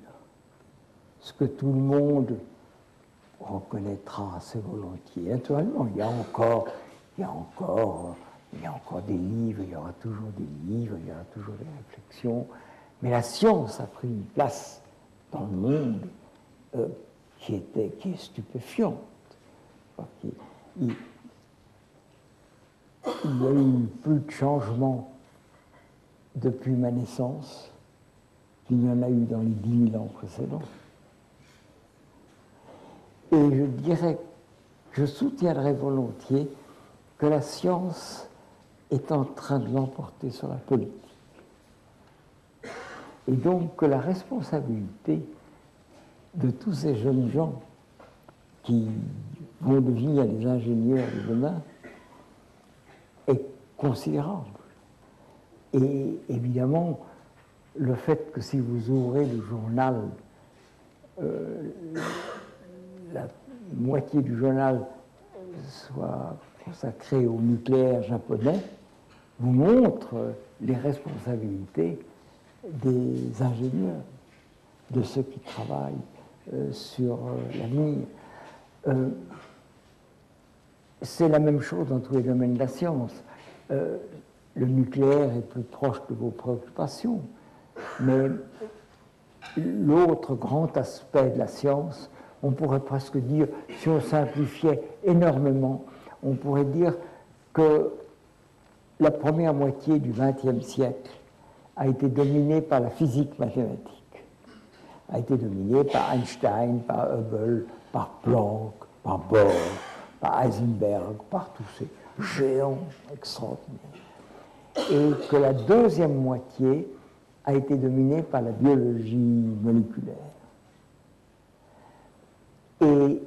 ce que tout le monde reconnaîtra assez volontiers. Naturellement, il y a encore des livres, il y aura toujours des livres, il y aura toujours des réflexions, mais la science a pris une place dans le monde qui est stupéfiante. Il y a eu plus de changements depuis ma naissance qu'il y en a eu dans les 10 000 ans précédents. Et je dirais, je soutiendrai volontiers que la science est en train de l'emporter sur la politique. Et donc que la responsabilité de tous ces jeunes gens qui vont devenir les ingénieurs de demain est considérable. Et évidemment, le fait que si vous ouvrez le journal, la moitié du journal soit consacrée au nucléaire japonais, vous montre les responsabilités des ingénieurs, de ceux qui travaillent sur l'avenir. C'est la même chose dans tous les domaines de la science. Le nucléaire est plus proche de vos préoccupations, mais l'autre grand aspect de la science, on pourrait presque dire, si on simplifiait énormément, on pourrait dire que la première moitié du XXe siècle a été dominée par la physique mathématique, a été dominée par Einstein, par Hubble, par Planck, par Bohr, par Heisenberg, par tous ces géants extraordinaires. Et que la deuxième moitié a été dominée par la biologie moléculaire. Et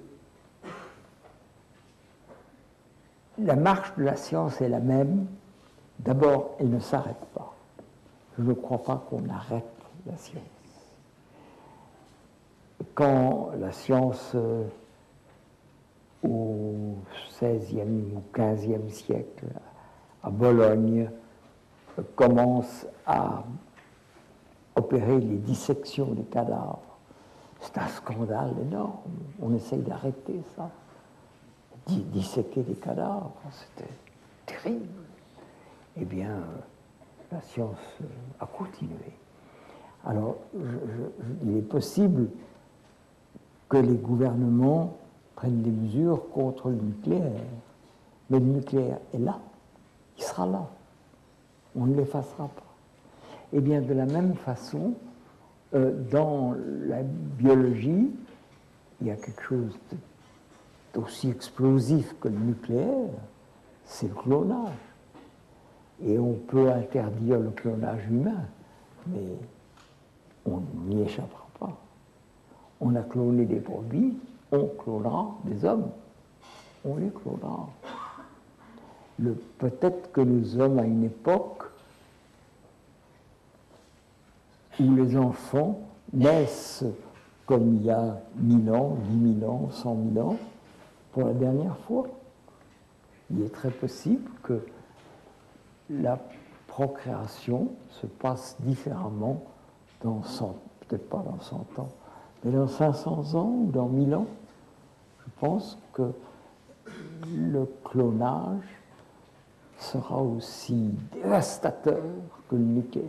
la marche de la science est la même. D'abord, elle ne s'arrête pas. Je ne crois pas qu'on arrête la science. Quand la science, au XVIe ou XVe siècle, à Bologne, commence à opérer les dissections des cadavres. C'est un scandale énorme. On essaye d'arrêter ça. Disséquer des cadavres, c'était terrible. Eh bien, la science a continué. Alors, il est possible que les gouvernements prennent des mesures contre le nucléaire. Mais le nucléaire est là. Il sera là. On ne l'effacera pas. Eh bien, de la même façon, dans la biologie, il y a quelque chose d'aussi explosif que le nucléaire, c'est le clonage. Et on peut interdire le clonage humain, mais on n'y échappera pas. On a cloné des brebis, on clonera des hommes. On les clonera. Peut-être que nous sommes à une époque où les enfants naissent comme il y a 1000 ans, 10 000 ans, 100 000 ans, pour la dernière fois. Il est très possible que la procréation se passe différemment dans 100, peut-être pas dans 100 ans, mais dans 500 ans ou dans 1000 ans. Je pense que le clonage sera aussi dévastateur que le nucléaire.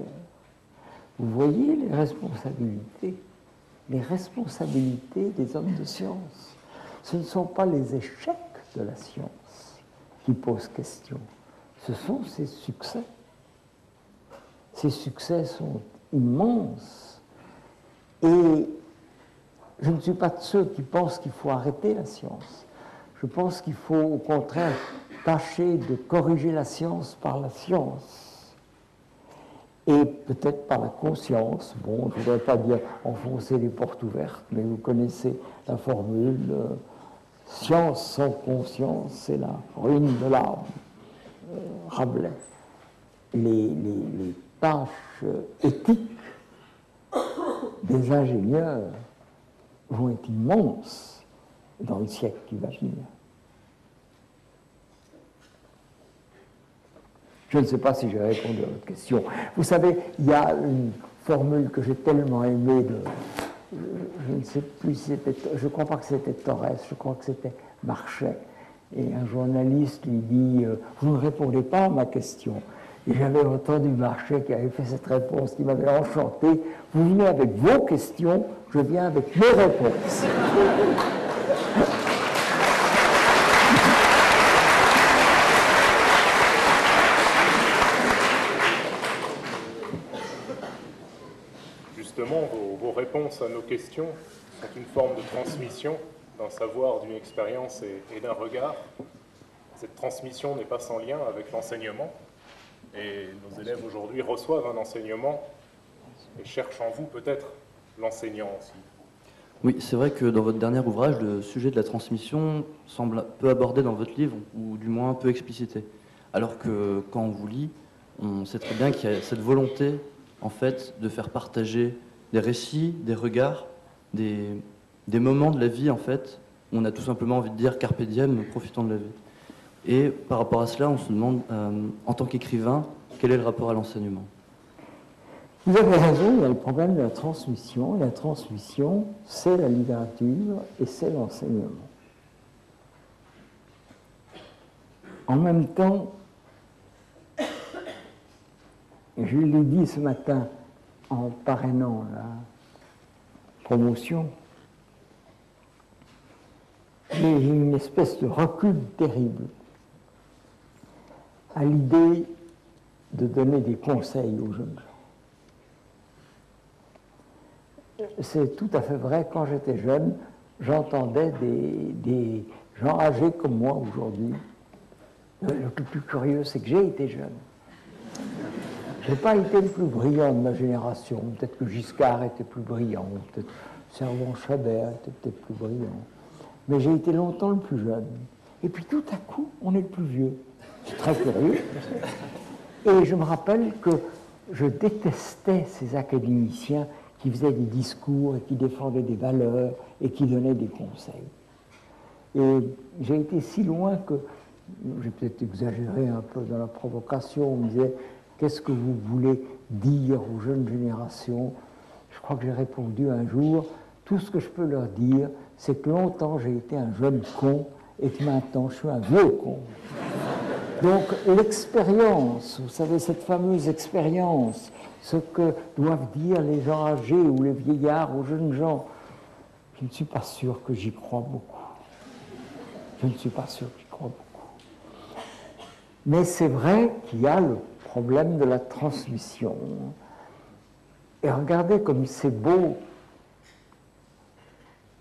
Vous voyez les responsabilités des hommes de science. Ce ne sont pas les échecs de la science qui posent question, ce sont ses succès. Ces succès sont immenses. Et je ne suis pas de ceux qui pensent qu'il faut arrêter la science. Je pense qu'il faut au contraire tâcher de corriger la science par la science. Et peut-être par la conscience. Bon, je ne voudrais pas dire enfoncer les portes ouvertes, mais vous connaissez la formule science sans conscience, c'est la ruine de l'âme. Rabelais. Les tâches éthiques des ingénieurs vont être immenses dans le siècle qui va venir. Je ne sais pas si j'ai répondu à votre question. Vous savez, il y a une formule que j'ai tellement aimée je ne sais plus si c'était, je ne crois pas que c'était Torres, je crois que c'était Marchais. Et un journaliste lui dit « Vous ne répondez pas à ma question ». Et j'avais entendu Marchais qui avait fait cette réponse qui m'avait enchanté. « Vous venez avec vos questions, je viens avec mes réponses ». Justement, vos réponses à nos questions sont une forme de transmission d'un savoir, d'une expérience et d'un regard. Cette transmission n'est pas sans lien avec l'enseignement. Et nos élèves aujourd'hui reçoivent un enseignement et cherchent en vous peut-être l'enseignant aussi. Oui, c'est vrai que dans votre dernier ouvrage, le sujet de la transmission semble peu abordé dans votre livre, ou du moins peu explicité. Alors que quand on vous lit, on sait très bien qu'il y a cette volonté, en fait, de faire partager des récits, des regards, des moments de la vie, en fait, où on a tout simplement envie de dire carpe diem, profitons de la vie. Et par rapport à cela, on se demande, en tant qu'écrivain, quel est le rapport à l'enseignement? Vous avez raison, il y a le problème de la transmission. La transmission, c'est la littérature et c'est l'enseignement. En même temps, je l'ai dit ce matin en parrainant la promotion, j'ai une espèce de recul terrible à l'idée de donner des conseils aux jeunes gens. C'est tout à fait vrai, quand j'étais jeune, j'entendais des gens âgés comme moi aujourd'hui. Le plus curieux, c'est que j'ai été jeune. Je n'ai pas été le plus brillant de ma génération. Peut-être que Giscard était plus brillant, peut-être Servan-Chabert était peut-être plus brillant. Mais j'ai été longtemps le plus jeune. Et puis tout à coup, on est le plus vieux. C'est très curieux. Et je me rappelle que je détestais ces académiciens qui faisaient des discours et qui défendaient des valeurs et qui donnaient des conseils. Et j'ai été si loin que, j'ai peut-être exagéré un peu dans la provocation, on me disait, qu'est-ce que vous voulez dire aux jeunes générations? Je crois que j'ai répondu un jour, tout ce que je peux leur dire, c'est que longtemps j'ai été un jeune con et que maintenant je suis un vieux con. Donc l'expérience, vous savez, cette fameuse expérience, ce que doivent dire les gens âgés ou les vieillards aux jeunes gens, je ne suis pas sûr que j'y crois beaucoup. Je ne suis pas sûr que j'y crois beaucoup. Mais c'est vrai qu'il y a le problème de la transmission. Et regardez comme c'est beau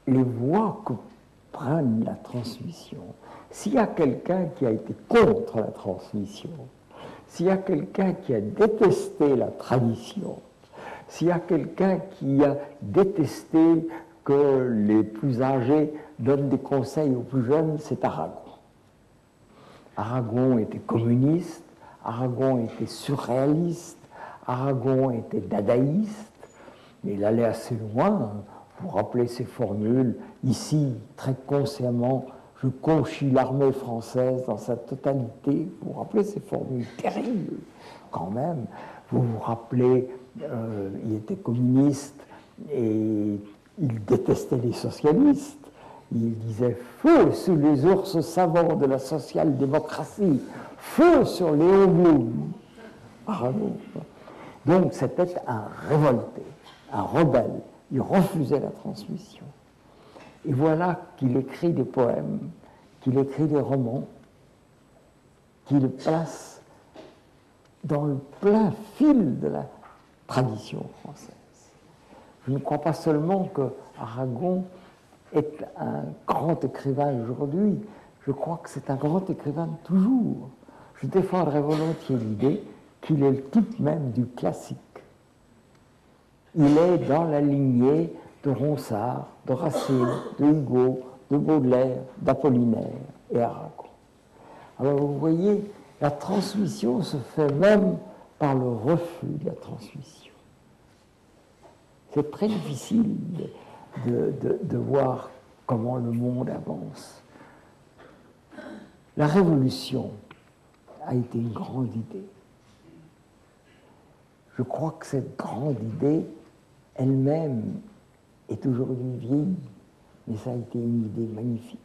les voies que prennent la transmission. S'il y a quelqu'un qui a été contre la transmission, s'il y a quelqu'un qui a détesté la tradition, s'il y a quelqu'un qui a détesté que les plus âgés donnent des conseils aux plus jeunes, c'est Aragon. Aragon était communiste, Aragon était surréaliste, Aragon était dadaïste, mais il allait assez loin. Vous rappelez ces formules, ici, très consciemment, je conchis l'armée française dans sa totalité. Vous vous rappelez ces formules terribles, quand même. Vous vous rappelez, il était communiste et il détestait les socialistes. Il disait feu sur les ours savants de la social-démocratie, feu sur Léon Blum. Aragon. Donc c'était un révolté, un rebelle. Il refusait la transmission. Et voilà qu'il écrit des poèmes, qu'il écrit des romans, qu'il place dans le plein fil de la tradition française. Je ne crois pas seulement que Aragon est un grand écrivain aujourd'hui, je crois que c'est un grand écrivain de toujours. Je défendrais volontiers l'idée qu'il est le type même du classique. Il est dans la lignée de Ronsard, de Racine, de Hugo, de Baudelaire, d'Apollinaire et Aragon. Alors vous voyez, la transmission se fait même par le refus de la transmission. C'est très difficile de voir comment le monde avance. La Révolution a été une grande idée. Je crois que cette grande idée, elle-même, est aujourd'hui vieillie, mais ça a été une idée magnifique.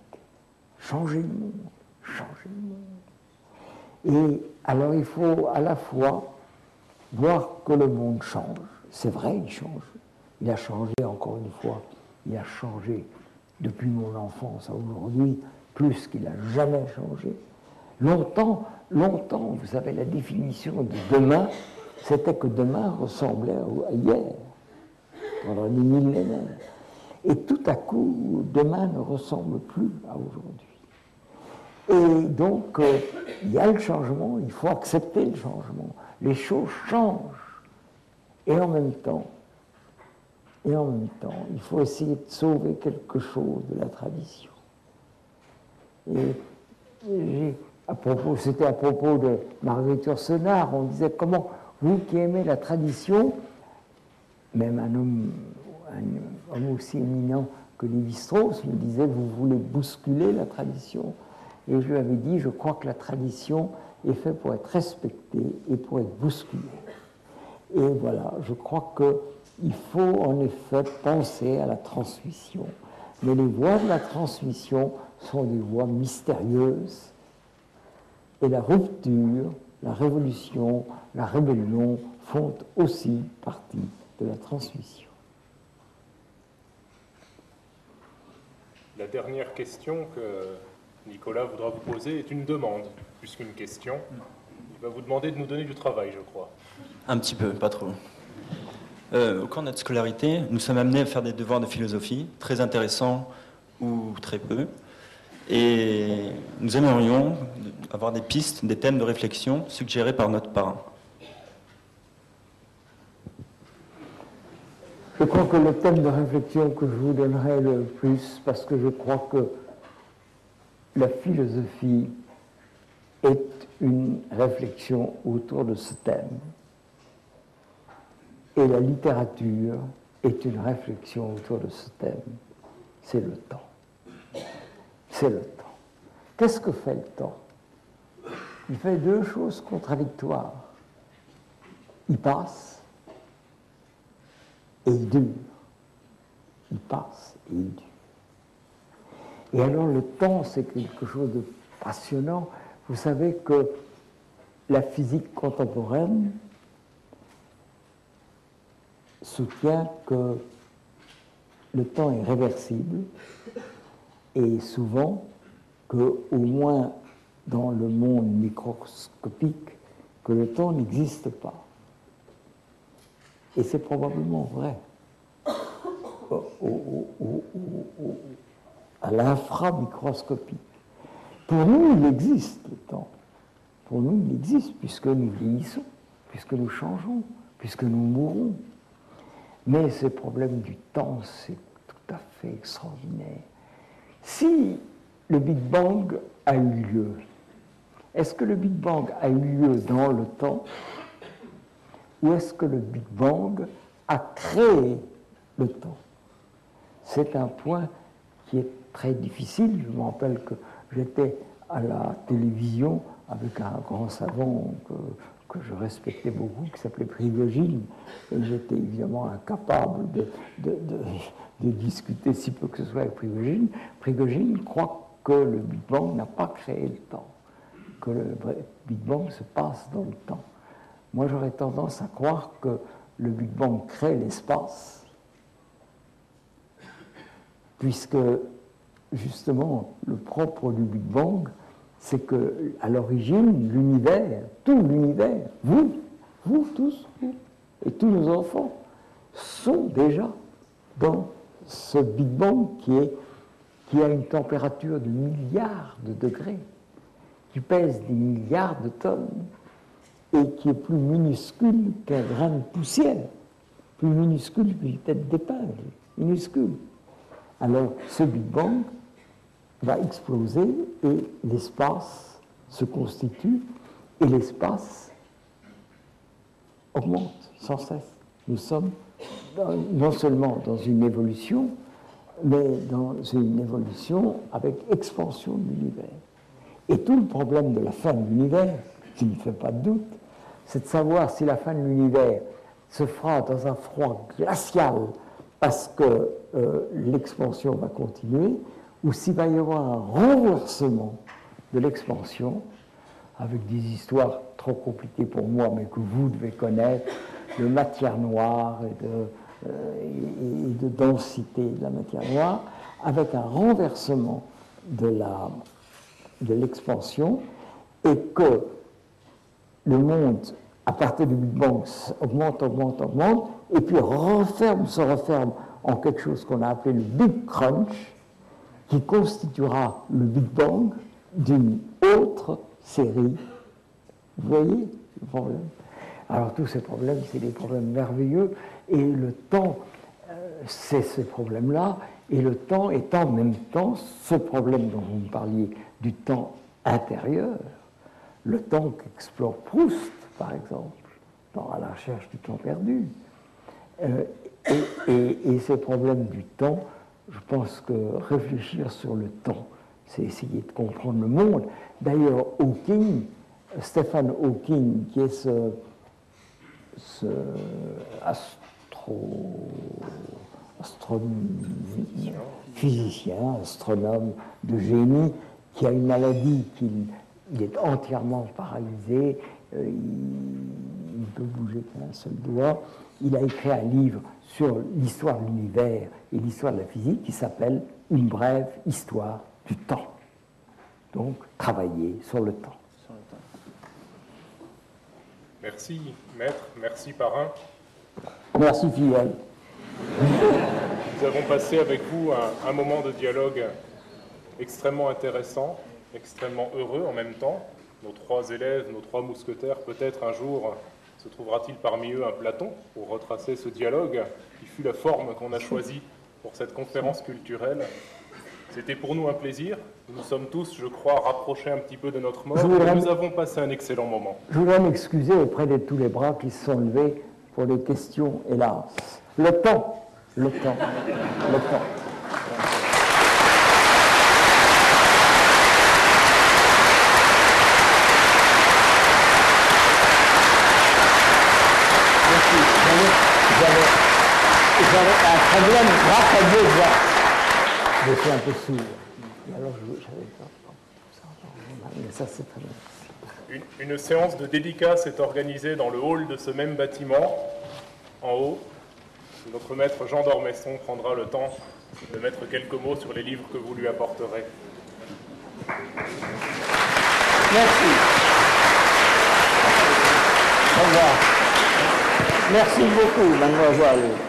Changer le monde, changer le monde. Et alors il faut à la fois voir que le monde change. C'est vrai, il change. Il a changé encore une fois. Il a changé depuis mon enfance à aujourd'hui, plus qu'il n'a jamais changé. Longtemps, vous savez, la définition de demain, c'était que demain ressemblait à hier, pendant des millénaires. Et tout à coup, demain ne ressemble plus à aujourd'hui. Et donc, il y a le changement, il faut accepter le changement. Les choses changent. Et en même temps, il faut essayer de sauver quelque chose de la tradition. Et c'était à propos de Marguerite Yourcenar, on disait comment, vous qui aimez la tradition, même un homme aussi éminent que Lévi-Strauss me disait, vous voulez bousculer la tradition. Et je lui avais dit, je crois que la tradition est faite pour être respectée et pour être bousculée. Et voilà, je crois qu'il faut en effet penser à la transmission. Mais les voies de la transmission sont des voies mystérieuses. Et la rupture, la révolution, la rébellion font aussi partie de la transmission. La dernière question que Nicolas voudra vous poser est une demande, plus qu'une question. Il va vous demander de nous donner du travail, je crois. Un petit peu, pas trop. Au cours de notre scolarité, nous sommes amenés à faire des devoirs de philosophie, très intéressants ou très peu. Et nous aimerions avoir des pistes, des thèmes de réflexion suggérés par notre parrain. Je crois que le thème de réflexion que je vous donnerai le plus, parce que je crois que la philosophie est une réflexion autour de ce thème. Et la littérature est une réflexion autour de ce thème. C'est le temps. C'est le temps. Qu'est-ce que fait le temps? Il fait deux choses contradictoires. il passe et il dure. Il passe et il dure. Et alors le temps, c'est quelque chose de passionnant. Vous savez que la physique contemporaine soutient que le temps est réversible et souvent que, au moins dans le monde microscopique, que le temps n'existe pas. Et c'est probablement vrai. À l'inframicroscopique. Pour nous, il existe le temps. Pour nous, il existe puisque nous vieillissons, puisque nous changeons, puisque nous mourons. Mais ce problème du temps, c'est tout à fait extraordinaire. Si le Big Bang a eu lieu, est-ce que le Big Bang a eu lieu dans le temps ou est-ce que le Big Bang a créé le temps? C'est un point qui est très difficile. Je me rappelle que j'étais à la télévision avec un grand savant que je respectais beaucoup, qui s'appelait Prigogine, et j'étais évidemment incapable de discuter si peu que ce soit avec Prigogine. Prigogine croit que le Big Bang n'a pas créé le temps, que le Big Bang se passe dans le temps. Moi, j'aurais tendance à croire que le Big Bang crée l'espace, puisque justement, le propre du Big Bang, c'est que à l'origine, l'univers, tout l'univers, vous tous, vous, et tous nos enfants, sont déjà dans ce Big Bang qui a une température de milliards de degrés, qui pèse des milliards de tonnes, et qui est plus minuscule qu'un grain de poussière, plus minuscule qu'une tête d'épingle, minuscule. Alors, ce Big Bang va exploser et l'espace se constitue et l'espace augmente sans cesse. Nous sommes non seulement dans une évolution, mais dans une évolution avec expansion de l'univers. Et tout le problème de la fin de l'univers, qui ne fait pas de doute, c'est de savoir si la fin de l'univers se fera dans un froid glacial parce que l'expansion va continuer, ou s'il va y avoir un renversement de l'expansion, avec des histoires trop compliquées pour moi, mais que vous devez connaître, de matière noire et de densité de la matière noire, avec un renversement de l'expansion, et que le monde, à partir du Big Bang, augmente, et puis se referme en quelque chose qu'on a appelé le Big Crunch, qui constituera le Big Bang d'une autre série. Vous voyez le problème? Alors tous ces problèmes, c'est des problèmes merveilleux, et le temps, c'est ces problèmes-là, et le temps est en même temps ce problème dont vous me parliez, du temps intérieur, le temps qu'explore Proust, par exemple, à la recherche du temps perdu. Et ce problème du temps, je pense que réfléchir sur le temps, c'est essayer de comprendre le monde. D'ailleurs, Stephen Hawking, qui est ce physicien, astronome de génie, qui a une maladie, il est entièrement paralysé, il ne peut bouger qu'un seul doigt. Il a écrit un livre sur l'histoire de l'univers et l'histoire de la physique qui s'appelle « Une brève histoire du temps ». Donc, travailler sur le temps. Merci, maître. Merci, parrain. Merci, filleul. Nous avons passé avec vous un moment de dialogue extrêmement intéressant, extrêmement heureux en même temps. Nos trois élèves, nos trois mousquetaires, peut-être un jour se trouvera-t-il parmi eux un Platon pour retracer ce dialogue qui fut la forme qu'on a choisie pour cette conférence culturelle. C'était pour nous un plaisir. Nous sommes tous, je crois, rapprochés un petit peu de notre mort. Nous avons passé un excellent moment. Je voudrais m'excuser auprès de tous les bras qui se sont levés pour les questions, hélas. Le temps. j'avais un problème grâce à Dieu, je suis un peu sourd. Et alors, j'avais pas ça, mais ça, c'est très bien. Une séance de dédicace est organisée dans le hall de ce même bâtiment, en haut. Notre maître Jean d'Ormesson prendra le temps de mettre quelques mots sur les livres que vous lui apporterez. Merci. Au revoir. Merci beaucoup, mademoiselle.